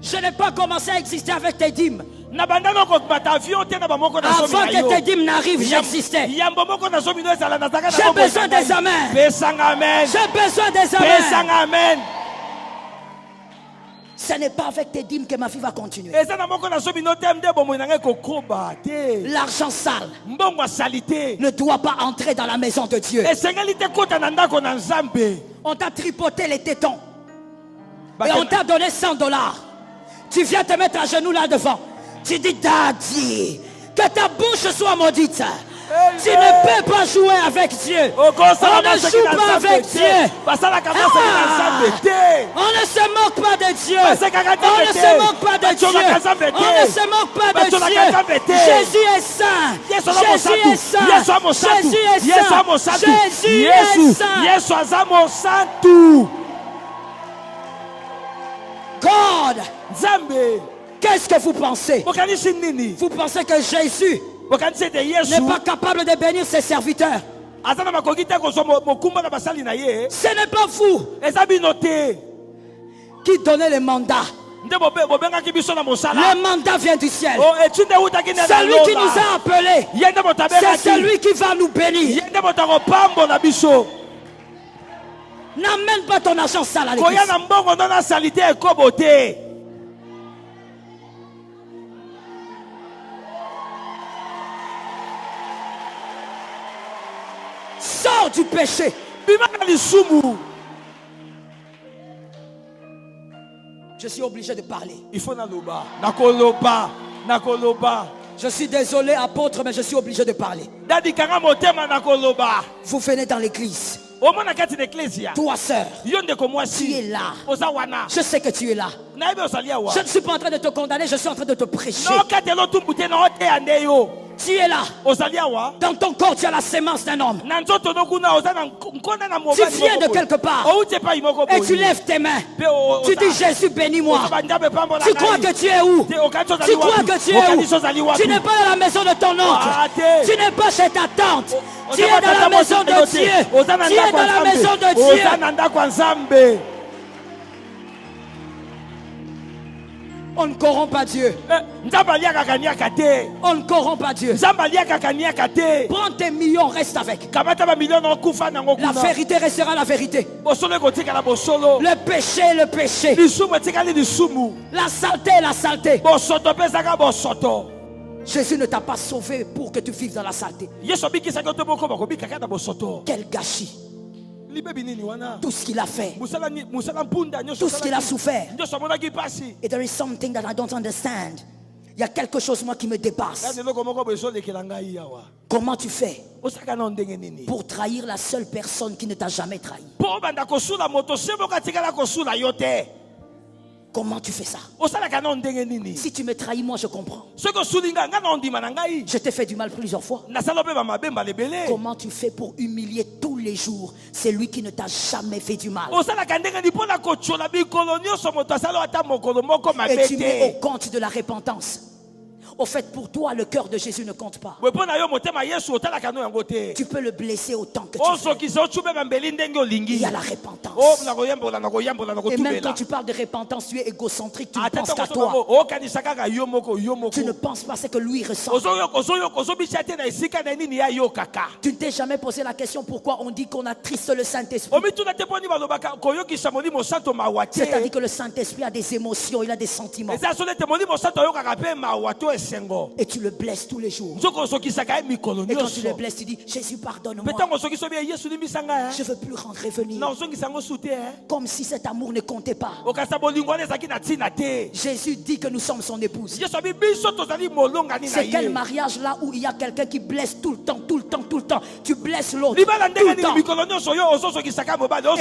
Je n'ai pas commencé à exister avec tes dîmes. Avant que tes dîmes n'arrivent, j'existais. J'ai besoin des amens. J'ai besoin des amens. Ce n'est pas avec tes dîmes que ma vie va continuer. L'argent sale ne doit pas entrer dans la maison de Dieu. On t'a tripoté les tétons et on t'a donné $100. Tu viens te mettre à genoux là devant. Tu dis, Daddy, que ta bouche soit maudite. Tu ne peux pas jouer avec Dieu. On ne joue pas avec Dieu. On ne se moque pas de Dieu. On ne se moque pas de Dieu. On ne se moque pas de Dieu. Jésus est saint. Jésus est saint. Jésus est saint. Jésus est saint. God, qu'est-ce que vous pensez? Vous pensez que Jésus n'est pas capable de bénir ses serviteurs? Ce n'est pas vous qui donnez le mandat. Le mandat vient du ciel. Celui qui nous a appelés, c'est celui qui va nous bénir. N'amène pas ton argent sale à l'église. Sors du péché. Je suis obligé de parler. Je suis désolé, apôtre, mais je suis obligé de parler. Vous venez dans l'église. Toi, sœur, tu es là. Je sais que tu es là. Je ne suis pas en train de te condamner, je suis en train de te prêcher. Tu es là. Dans ton corps, tu as la sémence d'un homme. Tu viens de quelque part et tu lèves tes mains. Tu dis, Jésus, bénis-moi. Tu crois que tu es où? Tu crois que tu es où? Tu n'es pas dans la maison de ton oncle. Tu n'es pas chez ta tante. Tu es dans la maison de Dieu. Tu es dans la maison de Dieu. On ne corrompt pas Dieu. On ne corrompt pas Dieu. Prends tes millions, reste avec. La vérité restera la vérité. Le péché, le péché. La saleté, la saleté. Jésus ne t'a pas sauvé pour que tu vives dans la saleté. Quel gâchis. Tout ce qu'il a fait, tout ce qu'il a souffert. Et there is something that I don't understand. Il y a quelque chose moi qui me dépasse. Comment tu fais pour trahir la seule personne qui ne t'a jamais trahi? Comment tu fais ça? Si tu me trahis, moi je comprends. Je t'ai fait du mal plusieurs fois. Comment tu fais pour humilier tous les jours celui qui ne t'a jamais fait du mal? Et tu mets au compte de la repentance. Au fait, pour toi, le cœur de Jésus ne compte pas. Tu peux le blesser autant que tu veux. Il y a la repentance. Et même quand tu parles de repentance, tu es égocentrique, tu ne penses qu'à toi. Tu ne penses pas ce que lui ressent. Tu ne t'es jamais posé la question pourquoi on dit qu'on attriste le Saint-Esprit. C'est-à-dire que le Saint-Esprit a des émotions, il a des sentiments. Et tu le blesses tous les jours. Et quand tu le blesses, tu dis, Jésus, pardonne-moi. Je ne veux plus rentrer venir. Comme si cet amour ne comptait pas. Jésus dit que nous sommes son épouse. C'est quel mariage là où il y a quelqu'un qui blesse tout le temps, tout le temps, tout le temps. Tu blesses l'autre tout le temps. Et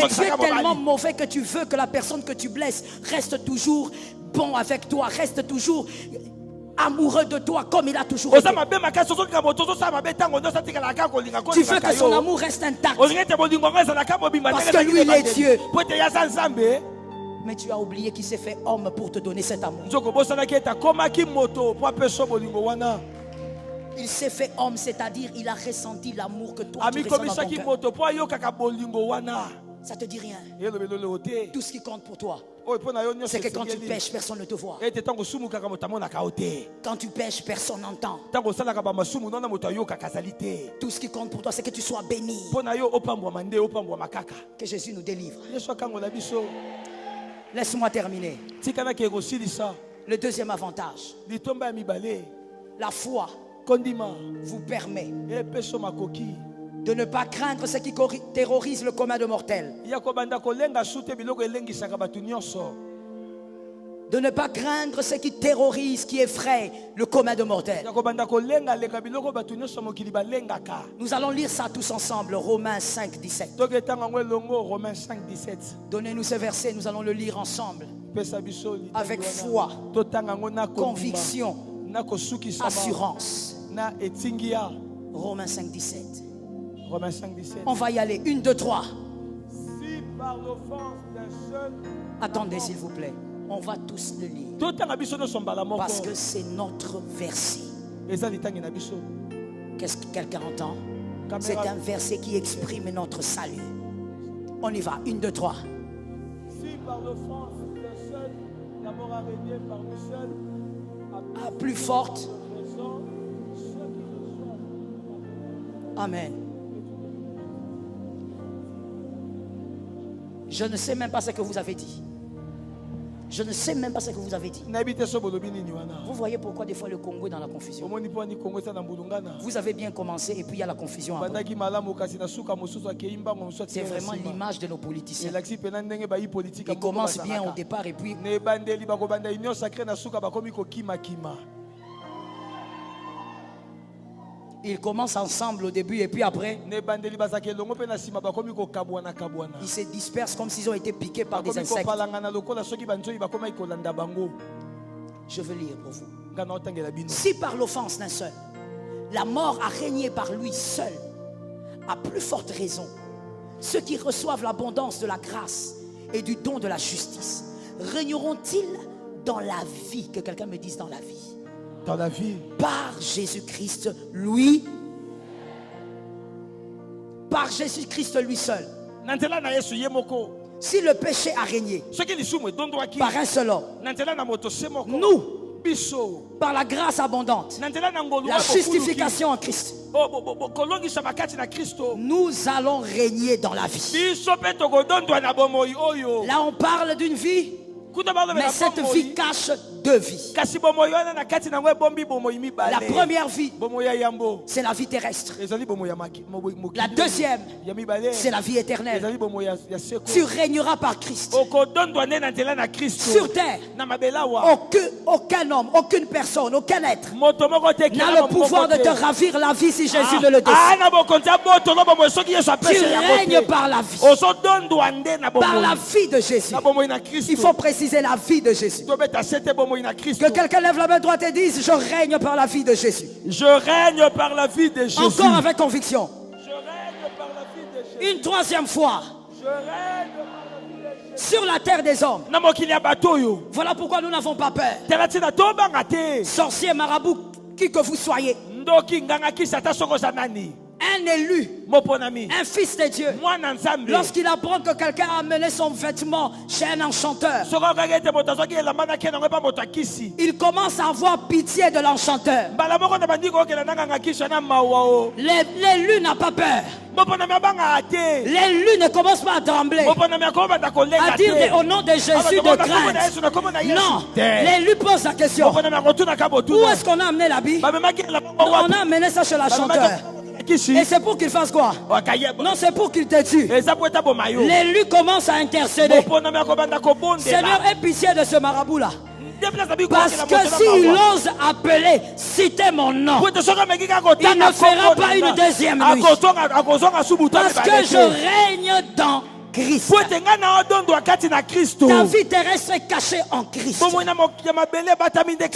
tu es tellement mauvais que tu veux que la personne que tu blesses reste toujours bon avec toi, reste toujours amoureux de toi comme il a toujours été. Tu veux que son amour reste intact parce que lui il est Dieu. Mais tu as oublié qu'il s'est fait homme pour te donner cet amour. Il s'est fait homme, c'est-à-dire il a ressenti l'amour que toi tu ressens dans ton cœur. Ça te dit rien. Tout ce qui compte pour toi, c'est que quand tu pêches, personne ne te voit. Quand tu pêches, personne n'entend. Tout ce qui compte pour toi, c'est que tu sois béni. Que Jésus nous délivre. Laisse-moi terminer. Le deuxième avantage, la foi vous permet de ne pas craindre ce qui terrorise le commun de mortels. De ne pas craindre ce qui terrorise, qui effraie le commun de mortels. Nous allons lire ça tous ensemble, Romains 5, 17. Donnez-nous ce verset, nous allons le lire ensemble. Avec foi, conviction, assurance. Romains 5, 17. On va y aller. 1, 2, 3. Si par l'offense d'un seul... Attendez s'il vous plaît. On va tous le lire. Parce que c'est notre verset. Qu'est-ce que quelqu'un entend? C'est un verset qui exprime notre salut. On y va. 1, 2, 3. Si par l'offense d'un seul, la mort a régné par le seul, à plus forte. Amen. Je ne sais même pas ce que vous avez dit. Je ne sais même pas ce que vous avez dit. Vous voyez pourquoi des fois le Congo est dans la confusion. Vous avez bien commencé et puis il y a la confusion. C'est vraiment l'image de nos politiciens. Ils commencent bien au départ et puis... Ils commencent ensemble au début et puis après ils se dispersent comme s'ils ont été piqués par des insectes. Je veux lire pour vous. Si par l'offense d'un seul, la mort a régné par lui seul, à plus forte raison, ceux qui reçoivent l'abondance de la grâce et du don de la justice régneront-ils dans la vie? Que quelqu'un me dise dans la vie. Dans la vie. Par Jésus-Christ, lui. Par Jésus-Christ, lui seul. Si le péché a régné par un seul homme, nous, par la grâce abondante, la justification en Christ, nous allons régner dans la vie. Là, on parle d'une vie. Mais cette vie cache deux vies. La première vie, c'est la vie terrestre. La deuxième, c'est la vie éternelle. Tu régneras par Christ. Sur terre, aucun homme, aucune personne, aucun être n'a le pouvoir de te ravir la vie si Jésus ne le décide. Tu règnes par la vie. Par la vie de Jésus. Il faut préciser la vie de Jésus. Que quelqu'un lève la main droite et dise: je règne par la vie de Jésus. Je règne par la vie de Jésus. Encore avec conviction. Je règne par la vie de Jésus. Une troisième fois. Je règne par la vie de Jésus. Sur la terre des hommes. Voilà pourquoi nous n'avons pas peur. Sorcier, marabout, qui que vous soyez. Un élu, un fils de Dieu, lorsqu'il apprend que quelqu'un a amené son vêtement chez un enchanteur, il commence à avoir pitié de l'enchanteur. L'élu n'a pas peur. L'élu ne commence pas à trembler, à dire au nom de Jésus de crainte. Non, l'élu pose la question: où est-ce qu'on a amené l'habit? On a amené ça chez l'enchanteur. Et c'est pour qu'il fasse quoi? Non, c'est pour qu'il te tue. L'élu commence à intercéder. Seigneur, aie pitié de ce marabout-là. Parce que s'il ose appeler, citer mon nom, il ne fera pas une deuxième nuit. Parce que je règne dans Christ. Ta vie terrestre est cachée en Christ.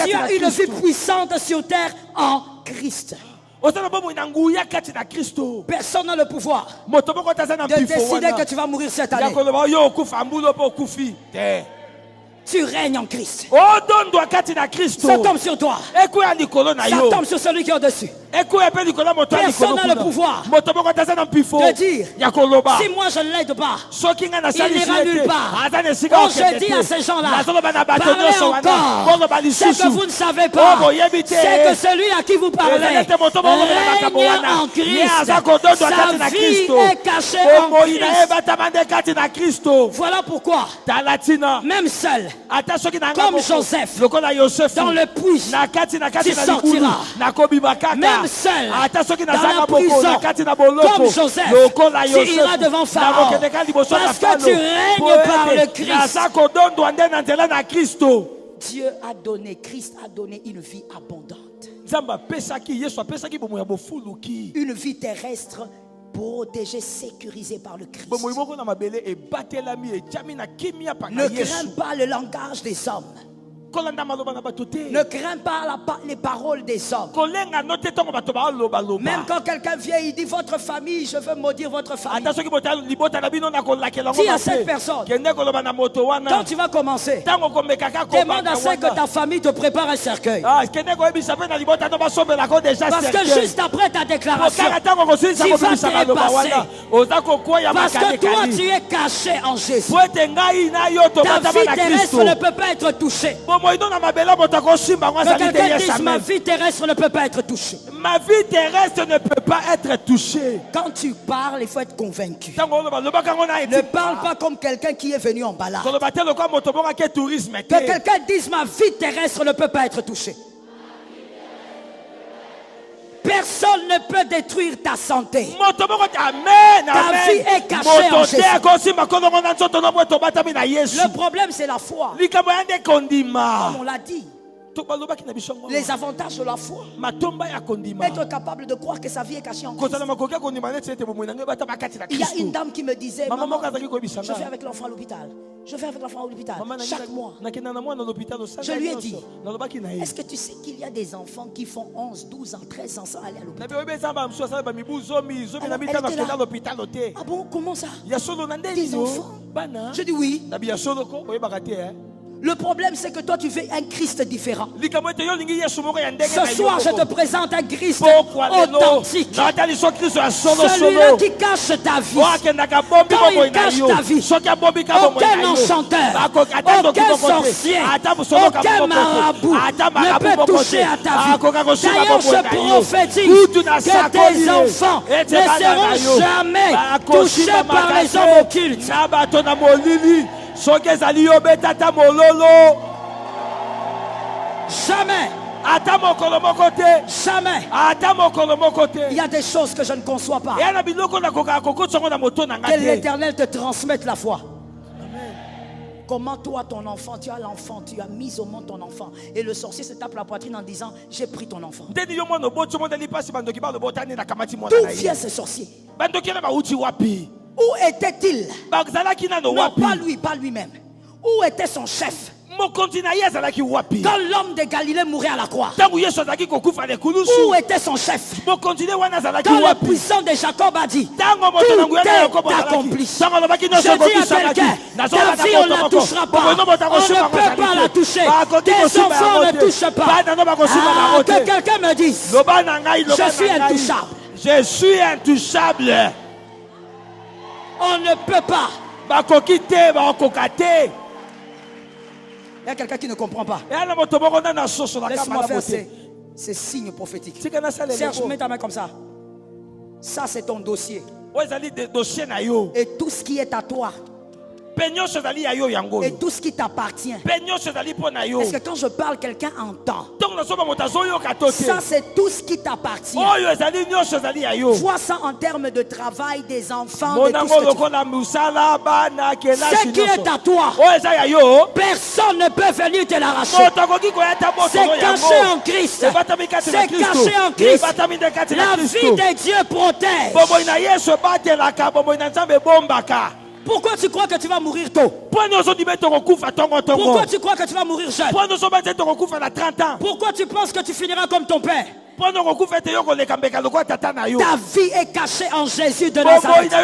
Tu as une vie puissante sur terre en Christ. Personne n'a le pouvoir de décider que tu vas mourir cette année. Tu règnes en Christ. Ça tombe sur toi. Ça tombe sur celui qui est au-dessus. Personne n'a le pouvoir de dire si moi je ne l'aide pas, il n'ira nulle part. Quand je dis à ces gens-là, parlez encore. Ce que vous ne savez pas, c'est que celui à qui vous parlez règne en Christ. Sa vie est cachée en Christ. Voilà pourquoi, même seul, comme Joseph, dans le puits, tu sortiras. Même seul, dans la prison, comme Joseph, tu iras devant Pharaon. Parce que tu règnes par le Christ. Dieu a donné, Christ a donné une vie abondante. Une vie terrestre protégée, sécurisée par le Christ. Ne crains pas le langage des hommes. Ne crains pas les paroles des hommes. Même quand quelqu'un vient, il dit votre famille, je veux maudire votre famille. Dis à cette personne, quand tu vas commencer, demande à ce que ta famille te prépare un cercueil. Parce que juste après ta déclaration, tu vas te dépasser. Parce que toi, tu es caché en Jésus. Ta vie terrestre ne peut pas être touchée. Que quelqu'un dise ma vie terrestre ne peut pas être touchée. Ma vie terrestre ne peut pas être touchée. Quand tu parles, il faut être convaincu. Ne parle pas comme quelqu'un qui est venu en balade. Que quelqu'un dise ma vie terrestre ne peut pas être touchée. Personne ne peut détruire ta santé. Ta vie est cachée en Jésus. Le problème, c'est la foi. Comme on l'a dit. Les avantages de la foi. Être capable de croire que sa vie est cachée en Christ. Il y a une dame qui me disait, maman, je vais avec l'enfant à l'hôpital. Je vais avec l'enfant à l'hôpital chaque mois. Je lui ai dit, est-ce que tu sais qu'il y a des enfants qui font 11, 12 ans, 13 ans sans aller à l'hôpital? Ah bon, comment ça? Des enfants? Je dis oui. Le problème, c'est que toi, tu veux un Christ différent. Ce soir, je te présente un Christ authentique. Celui-là qui cache ta vie. Quand il cache ta vie, aucun enchanteur, aucun sorcier, aucun marabout ne peut toucher à ta vie. D'ailleurs, je prophétise que tes enfants ne seront jamais touchés par les hommes occultes. Jamais. Jamais. Il y a des choses que je ne conçois pas. Que l'Éternel te transmette la foi. Comment toi, ton enfant, tu as l'enfant, tu as mis au monde ton enfant, et le sorcier se tape la poitrine en disant j'ai pris ton enfant. D'où vient ce sorcier? Où était-il? Non, pas lui-même. Où était son chef? Quand l'homme de Galilée mourait à la croix, où était son chef? Quand le puissant de Jacob a dit tout est accompli. Je dis à quelqu'un, ta vie on ne la touchera pas. On ne peut pas la toucher. Tes enfants ne touchent pas. Que quelqu'un me dise je suis intouchable. Je suis intouchable. On ne peut pas. Il y a quelqu'un qui ne comprend pas. Laisse-moi faire ces signes prophétiques. Serge, mets ta main comme ça. Ça, c'est ton dossier. Et tout ce qui est à toi. Et tout ce qui t'appartient. Est-ce que quand je parle, quelqu'un entend? Ça, c'est tout ce qui t'appartient. Vois ça en termes de travail, des enfants, de tout ce qui est à toi. Personne ne peut venir te l'arracher. C'est caché en Christ. C'est caché en Christ. La vie de Dieu protège. Pourquoi tu crois que tu vas mourir tôt? Pourquoi tu crois que tu vas mourir jeune? Pourquoi tu penses que tu finiras comme ton père? Ta vie est cachée en Jésus de Nazareth. Tu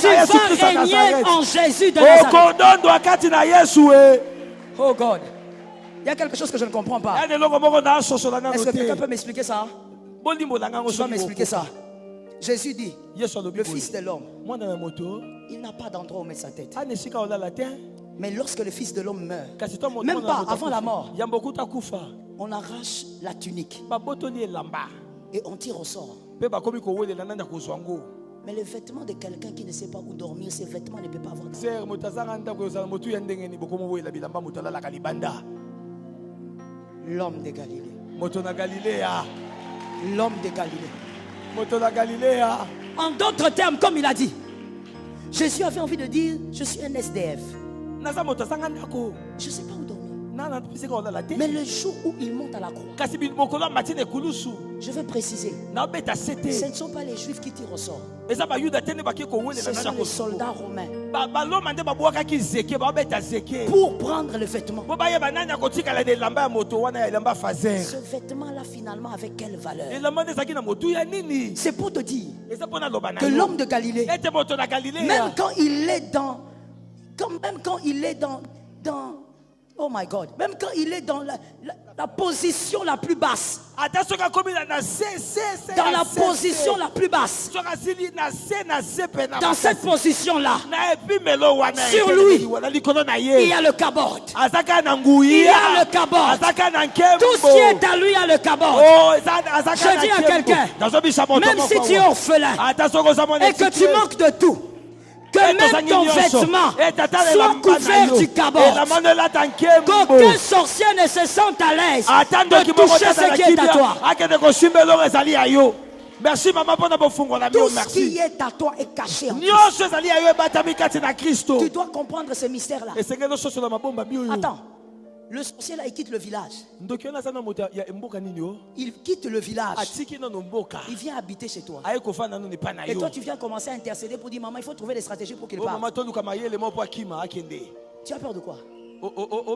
vas régner en Jésus de Nazareth. Oh God. Il y a quelque chose que je ne comprends pas. Est-ce que quelqu'un peut m'expliquer ça? Tu vas m'expliquer ça. Jésus dit, le Fils de l'homme, il n'a pas d'endroit où mettre sa tête. Mais lorsque le Fils de l'homme meurt, même pas avant la mort, on arrache la tunique et on tire au sort. Mais le vêtement de quelqu'un qui ne sait pas où dormir, ces vêtements ne peuvent pas avoir l'homme de Galilée. L'homme de Galilée. En d'autres termes, comme il a dit, Jésus avait envie de dire, je suis un SDF. Je ne sais pas où dormir. Mais le jour où il monte à la croix, je vais préciser, ce ne sont pas les Juifs qui tirent au sort. Ce sont les soldats romains. Pour prendre le vêtement. Ce vêtement-là, finalement, avec quelle valeur? C'est pour te dire que l'homme de Galilée, même quand il est dans oh my God, même quand il est dans la position la plus basse, dans la position la plus basse, dans cette position-là, sur lui, il y a le kabod. Il y a le kabod. Tout ce qui est à lui a le kabod. Je dis à quelqu'un, même si tu es orphelin et que tu manques de tout, que même ton vêtement soit couvert du kabod. Qu'aucun sorcier ne se sente à l'aise de toucher ce qui est à toi. Merci maman pour nous faire la tout ce qui est à toi est caché en Christ. Tu dois comprendre ce mystère-là. Attends. Le sorcier là, il quitte le village. Il quitte le village. Il vient habiter chez toi. Et toi, tu viens commencer à intercéder pour dire, maman, il faut trouver des stratégies pour qu'il parte. Tu as peur de quoi?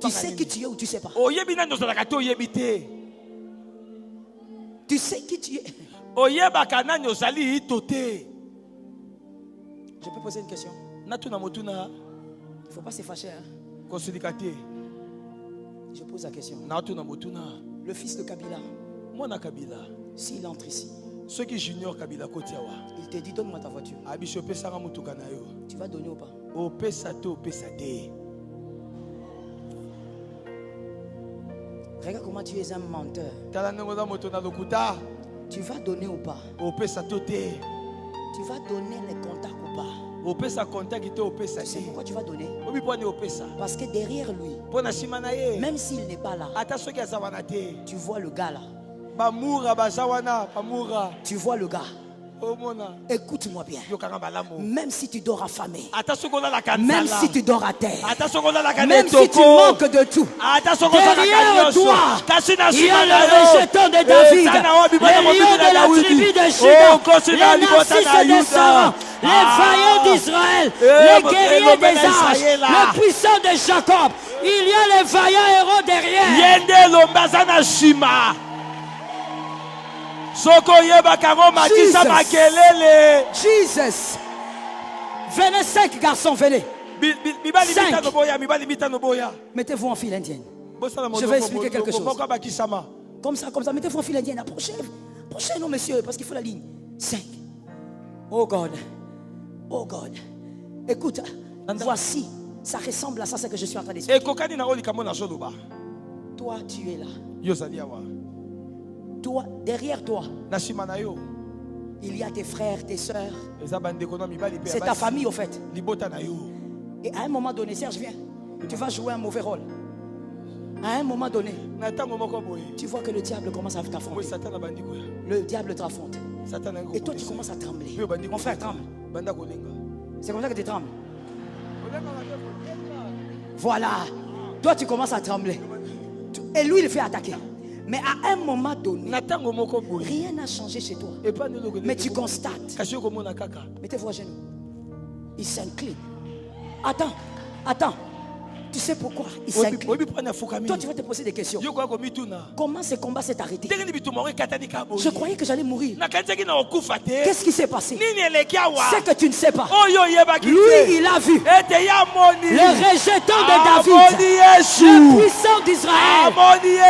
Tu sais qui tu es ou tu ne sais pas? Tu sais qui tu es? Je peux poser une question? Il ne faut pas se fâcher. Je pose la question. Le fils de Kabila, s'il entre ici, il te dit, donne-moi ta voiture. Tu vas donner ou pas? Regarde comment tu es un menteur. Tu vas donner ou pas? Tu vas donner les contacts ou pas? C'est pourquoi tu vas donner? Parce que derrière lui, même s'il n'est pas là, tu vois le gars là. Tu vois le gars. Écoute-moi bien. Même si tu dors affamé, même si tu dors à terre, même si tu manques de tout, derrière toi, il y a le rejeton de David, les lions de la tribu de Juda, les narcisses de Sarah, les vaillants d'Israël, les guerriers des âges, le puissant de Jacob. Il y a les vaillants héros derrière. Jesus. Venez 5 garçons, venez. 5. Mettez-vous en file indienne. Je vais expliquer quelque chose. Comme ça, mettez-vous en file indienne. Approchez-nous, monsieur, parce qu'il faut la ligne. 5. Oh God. Écoute, voici, ça ressemble à ça, ce que je suis en train d'expliquer. Toi, tu es là. Toi, derrière toi, il y a tes frères, tes soeurs. C'est ta famille au fait. Et à un moment donné, Serge, viens, tu vas jouer un mauvais rôle. À un moment donné, tu vois que le diable commence à t'affronter. Le diable t'affronte. Et toi, tu commences à trembler. Mon frère tremble. C'est comme ça que tu trembles. Voilà. Toi, tu commences à trembler. Et lui, il fait attaquer. Mais à un moment donné, rien n'a changé chez toi. Mais tu constates. Mettez-vous à genoux. Il s'incline. Attends. Tu sais pourquoi il s'incline? Toi, tu vas te poser des questions. Comment ce combat s'est arrêté? Je croyais que j'allais mourir. Qu'est-ce qui s'est passé? C'est que tu ne sais pas. Lui, il a vu le rejeton de David, le puissant d'Israël,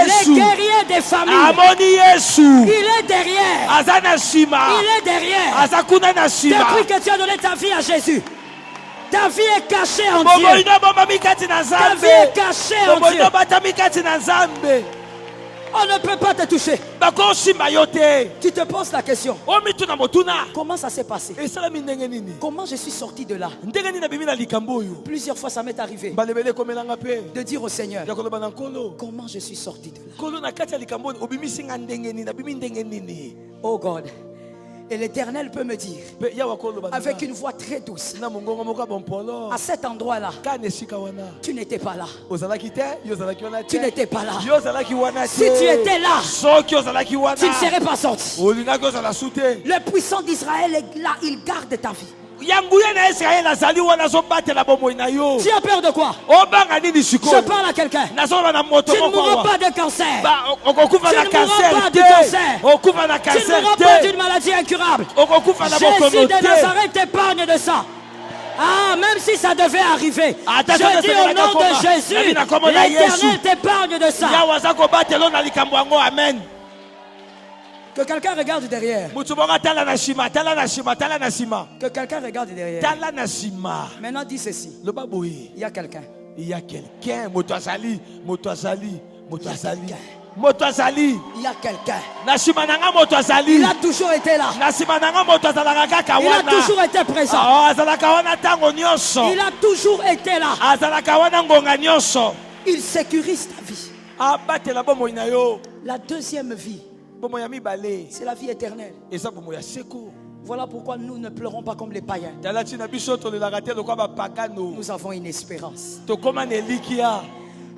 les guerriers des familles. Il est derrière. Il est derrière. Depuis que tu as donné ta vie à Jésus, ta vie est cachée en Dieu. Ta vie est cachée en Dieu. On ne peut pas te toucher. Tu te poses la question. Comment ça s'est passé? Comment je suis sorti de là? Plusieurs fois ça m'est arrivé de dire au Seigneur, comment je suis sorti de là? Oh God. Et l'Éternel peut me dire, avec une voix très douce, à cet endroit-là, tu n'étais pas là. Tu n'étais pas là. Si tu étais là, tu ne serais pas sorti. Le puissant d'Israël est là, il garde ta vie. Tu as peur de quoi? Je parle à quelqu'un. Tu ne mourras pas de cancer. Tu ne mourras pas du cancer. Tu ne mourras pas d'une maladie incurable. Jésus de Nazareth t'épargne de ça. Ah, même si ça devait arriver, je dis au nom de Jésus, l'Éternel t'épargne de ça. Amen. Que quelqu'un regarde derrière. Que quelqu'un regarde derrière. Maintenant dis ceci. Il y a quelqu'un. Il y a quelqu'un. Il y a quelqu'un. Il a toujours été là. Il a toujours été présent. Il a toujours été là. Il sécurise ta vie. La deuxième vie, c'est la vie éternelle. Voilà pourquoi nous ne pleurons pas comme les païens. Nous avons une espérance.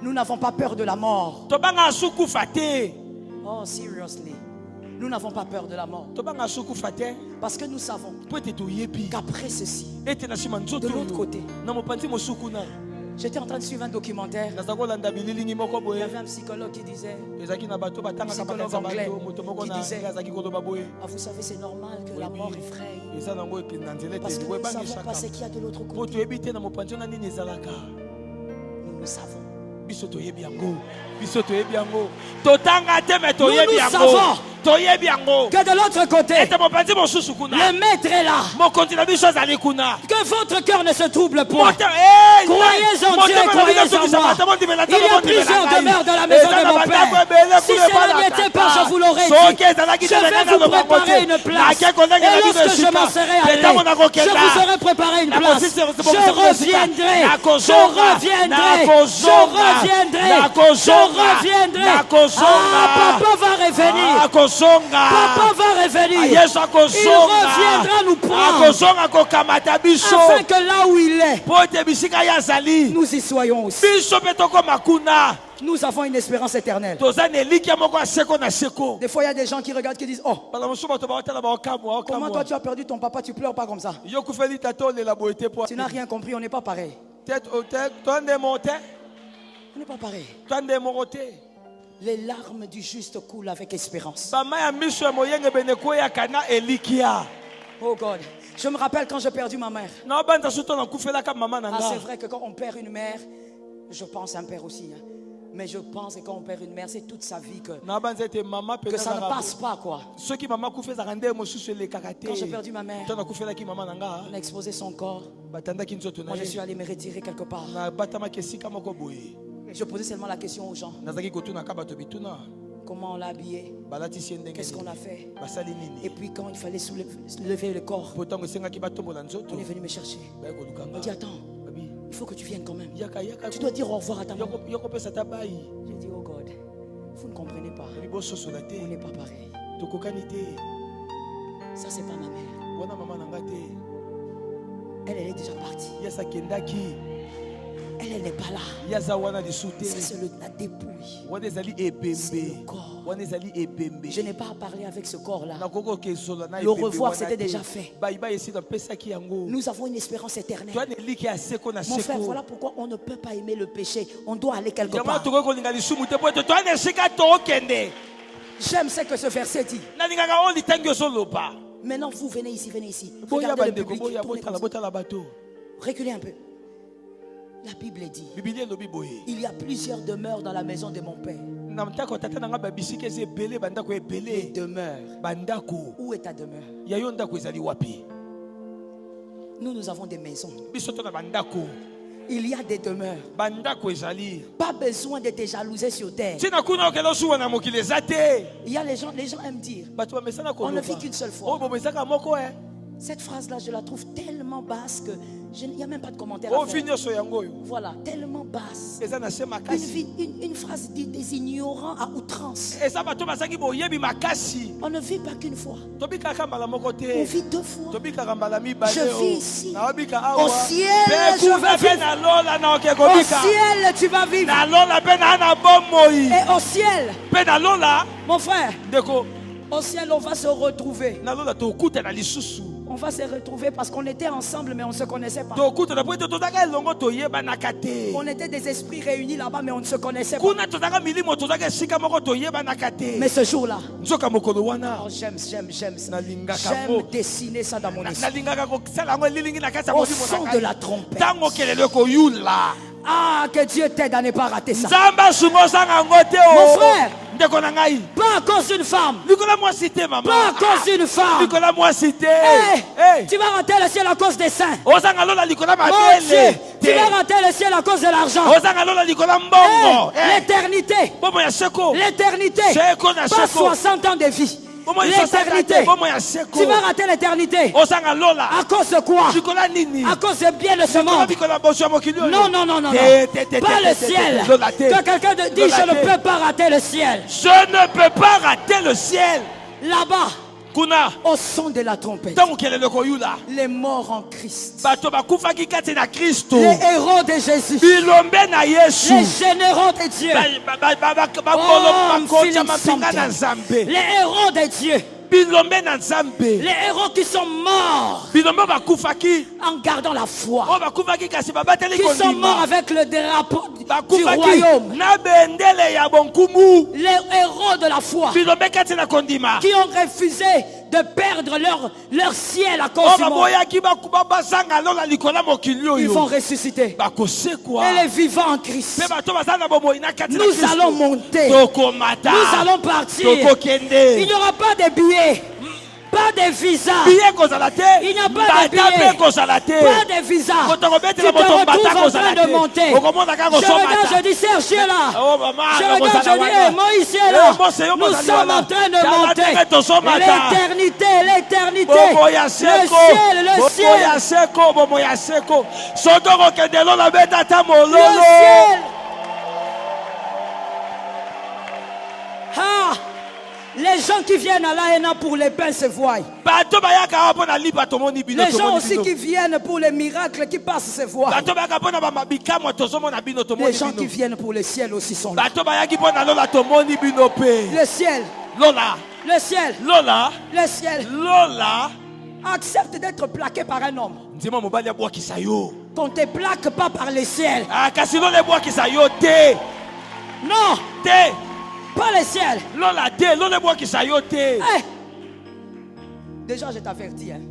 Nous n'avons pas peur de la mort. Oh, seriously. Nous n'avons pas peur de la mort. Parce que nous savons qu'après ceci, de l'autre côté, j'étais en train de suivre un documentaire. Il y avait un psychologue qui disait, psychologue anglais, qui disait, ah, vous savez, c'est normal que la mort effraie. Parce que nous ne savons pas ce qu'il y a de l'autre côté. Nous le savons. Nous savons que de l'autre côté, le maître est là. Que votre cœur ne se trouble point. Croyez en Dieu, croyez en moi. Il y a plusieurs demeures dans la maison de mon Père. Si cela n'était pas, je vous l'aurais dit. Je vais vous préparer une place. Et lorsque je m'en serai allé, je vous aurai préparé une place. Je reviendrai. Ah, papa va revenir. Papa va revenir. Il reviendra nous prendre. Afin que là où il est, nous y soyons aussi. Nous avons une espérance éternelle. Des fois, il y a des gens qui regardent qui disent, oh, comment toi tu as perdu ton papa, tu pleures pas comme ça. Tu n'as rien compris, on n'est pas pareil. On n'est pas pareil. Les larmes du juste coulent avec espérance. Oh God. Je me rappelle quand j'ai perdu ma mère. Ah, c'est vrai que quand on perd une mère, je pense un père aussi. Hein. Mais je pense que quand on perd une mère, c'est toute sa vie que ça ne passe pas, quoi. Quand j'ai perdu ma mère, on a exposé son corps. Moi, je suis allé me retirer quelque part. Je posais seulement la question aux gens. Comment on l'a habillé? Qu'est-ce qu'on a fait? Et puis quand il fallait lever le corps, on est venu me chercher. On dit, attends, il faut que tu viennes quand même. Tu dois dire au revoir à ta maman. J'ai dit, oh God, vous ne comprenez pas. On n'est pas pareil. Ça, c'est pas ma mère. Elle est déjà partie. Elle n'est pas là. C'est la dépouille. C'est le corps. Je n'ai pas à parler avec ce corps-là. Le revoir, c'était déjà fait. Nous avons une espérance éternelle. Mon frère, voilà pourquoi on ne peut pas aimer le péché. On doit aller quelque part. J'aime ce que ce verset dit. Maintenant, vous venez ici, venez ici. Regardez le public. Reculez un peu. La Bible dit, il y a plusieurs demeures dans la maison de mon père. Les demeures. Où est ta demeure? Nous avons des maisons. Il y a des demeures. Pas besoin de te jalouser sur terre. Il y a les gens aiment dire, on ne vit qu'une seule fois. Cette phrase-là, je la trouve tellement basse que il n'y a même pas de commentaire à faire. Voilà, tellement basse. Une phrase dit des ignorants à outrance. On ne vit pas qu'une fois. On vit deux fois. Je vis ici. Au ciel, je vais vivre. Au ciel, tu vas vivre. Et au ciel, mon frère, au ciel, on va se retrouver. On va se retrouver parce qu'on était ensemble mais on ne se connaissait pas. On était des esprits réunis là-bas mais on ne se connaissait pas. Mais ce jour-là, oh, j'aime ça. J'aime dessiner ça dans mon esprit. Au son de la trompette. Ah, que Dieu t'aide à ne pas rater ça. Mon frère, pas à cause d'une femme. Pas à cause d'une femme. Tu vas rater le ciel à cause des saints. Mon Dieu, tu vas rater le ciel à cause de l'argent. L'éternité. L'éternité. Pas 60 ans de vie. L'éternité. Tu vas rater l'éternité. À cause de quoi? À cause de bien de ce monde. Non. Pas le ciel. Que quelqu'un dit je ne peux pas rater le ciel. Je ne peux pas rater le ciel. Là-bas, au son de la trompette, les morts en Christ, les héros de Jésus, les généraux de Dieu, les héros de Dieu, les héros qui sont morts en gardant la foi, qui sont morts avec le drapeau du royaume, les héros de la foi qui ont refusé de perdre leur ciel à cause du monde. Ils vont ressusciter. Et les vivants en Christ, nous allons monter, nous allons partir. Il n'y aura pas de billets, pas de visa. Il n'y a pas de billets, pas de visa. Tu te retrouves en train de monter. Je regarde, je dis Serge est là. Je regarde, je dis Moïse est là. Nous sommes en train de monter. L'éternité, l'éternité. Le ciel, le ciel. Le ciel. Ah. Les gens qui viennent à l'AENA pour les pains se voient. Les gens aussi qui viennent pour les miracles qui passent se voient. Les gens qui viennent pour le ciel aussi sont là. Le ciel. Le ciel. Le ciel. Accepte d'être plaqué par un homme. Qu'on ne te plaque pas par le ciel. Non. Pas le ciel. Hey. Déjà, je t'avertis. Hein.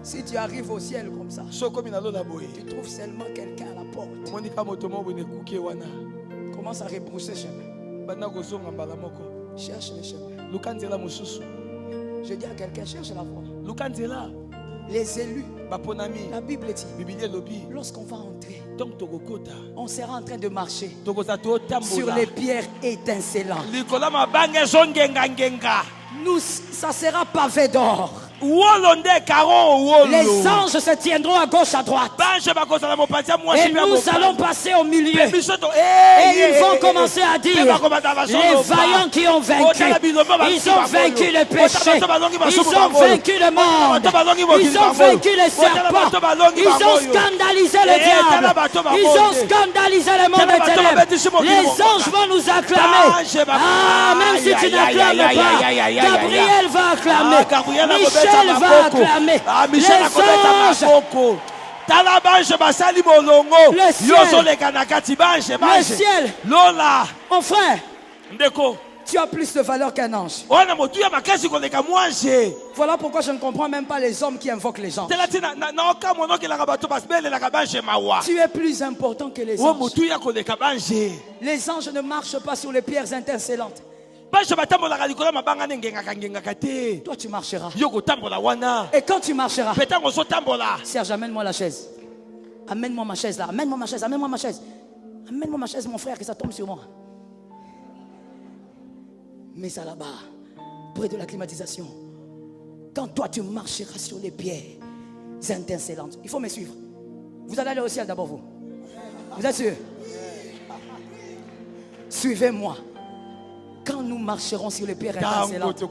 Si tu arrives au ciel comme ça, tu trouves seulement quelqu'un à la porte. Commence à rebrousser chemin. Cherche le chemin. Je dis à quelqu'un, cherche la voie. Les élus, la Bible dit, lorsqu'on va entrer, on sera en train de marcher sur les pierres étincelantes. Ça sera pavé d'or. Les anges se tiendront à gauche, à droite. Et nous allons passer au milieu. Et ils vont commencer à dire, les vaillants qui ont vaincu, ils ont vaincu le péché, ils ont vaincu le monde, ils ont vaincu les serpents, ils ont scandalisé le diable, ils ont scandalisé le monde des ténèbres. Les anges vont nous acclamer. Ah, même si tu n'acclames pas, Gabriel va acclamer, Michel va acclamer, les anges. Le ciel, mon frère, tu as plus de valeur qu'un ange. Voilà pourquoi je ne comprends même pas les hommes qui invoquent les anges. Tu es plus important que les anges. Les anges ne marchent pas sur les pierres intercellantes. Toi tu marcheras. Et quand tu marcheras, Serge, amène-moi la chaise. Amène-moi ma chaise là. Amène-moi ma chaise. Amène-moi ma chaise. Amène-moi ma chaise, mon frère, que ça tombe sur moi. Mets ça là-bas, près de la climatisation. Quand toi tu marcheras sur les pierres intercellantes, il faut me suivre. Vous allez aller au ciel d'abord, vous. Vous êtes sûr? Suivez-moi. Quand nous marcherons sur les pierres intercellantes,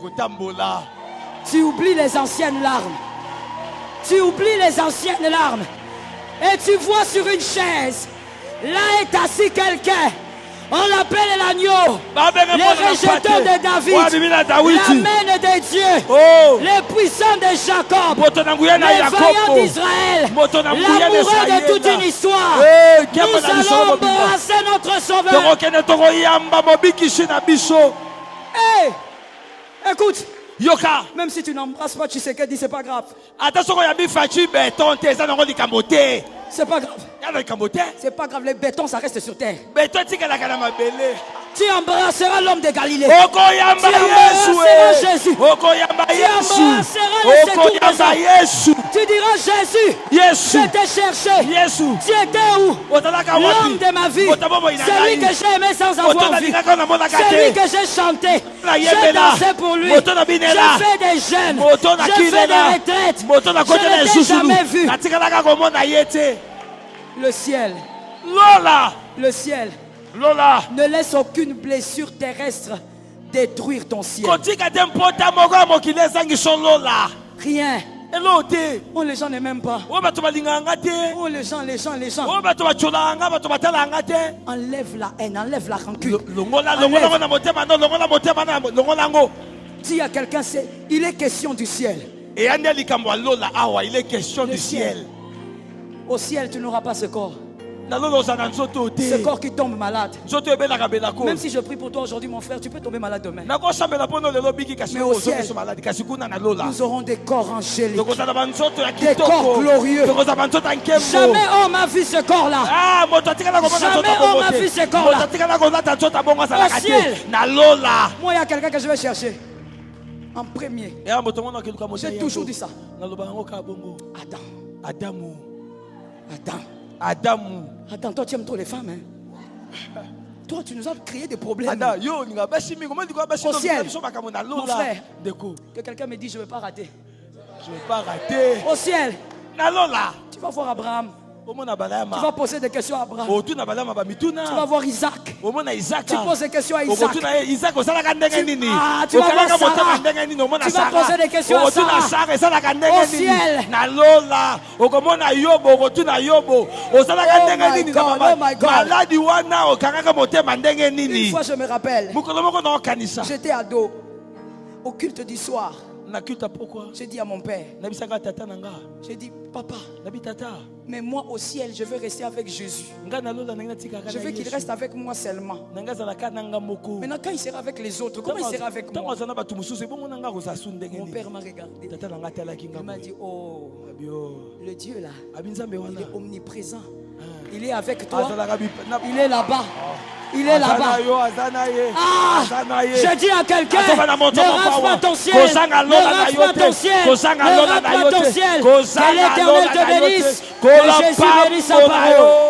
tu oublies les anciennes larmes. Tu oublies les anciennes larmes. Et tu vois sur une chaise, là est assis quelqu'un. On l'appelle l'agneau, le rejeton de David, l'amène des dieux, le puissant de Jacob, le vaillant d'Israël, l'amoureux de toute une histoire. Nous allons embrasser notre Sauveur. Hey, écoute, même si tu n'embrasses pas, tu sais qu'elle dit c'est pas grave. C'est pas grave. C'est pas grave, le béton ça reste sur terre. Tu embrasseras l'homme de Galilée. Tu embrasseras Jésus. Tu embrasseras le secours. Tu diras Jésus, je t'ai cherché. Tu étais où? L'homme de ma vie. Celui que j'ai aimé sans avoir vu. Celui que j'ai chanté. J'ai dansé pour lui. J'ai fait des jeûnes. J'ai fait des retraites. Je ne l'ai jamais vu. Le ciel. Le ciel. Ne laisse aucune blessure terrestre détruire ton ciel. Rien. Oh, les gens ne m'aiment pas. Oh, les gens. Enlève la haine, enlève la rancune. Dis à quelqu'un, il est question du ciel. Il est question du ciel. Au ciel, tu n'auras pas ce corps. Ce corps qui tombe malade. Même si je prie pour toi aujourd'hui, mon frère, tu peux tomber malade demain. Mais au ciel, nous aurons des corps angéliques, des corps glorieux. Jamais on m'a vu ce corps-là. Jamais on m'a vu ce corps-là. Au ciel, moi, il y a quelqu'un que je vais chercher. En premier. J'ai toujours dit ça. Attends, toi tu aimes trop les femmes, hein? Toi tu nous as créé des problèmes. Au ciel, mon frère, que quelqu'un me dise je ne vais pas rater. Au ciel, tu vas voir Abraham. Tu vas poser des questions à Abraham. Tu vas voir Isaac. Tu poses des questions à Isaac. Tu vas voir Sarah. Tu vas poser des questions à Sarah. Au ciel. Oh my God. Une fois je me rappelle, j'étais ado au culte du soir. J'ai dit à mon père, j'ai dit papa, mais moi au ciel je veux rester avec Jésus. Je veux qu'il reste avec moi seulement. Maintenant quand il sera avec les autres, comment il sera avec moi? Mon père m'a regardé. Il m'a dit oh, le Dieu là, il est omniprésent. Il est avec toi. Il est là-bas. Il est là-bas. Ah, je dis à quelqu'un, ne rate pas ton ciel. Ne rate pas ton ciel. Ne rate pas ton ciel. Que l'Éternel te bénisse. Que Jésus bénisse sa parole.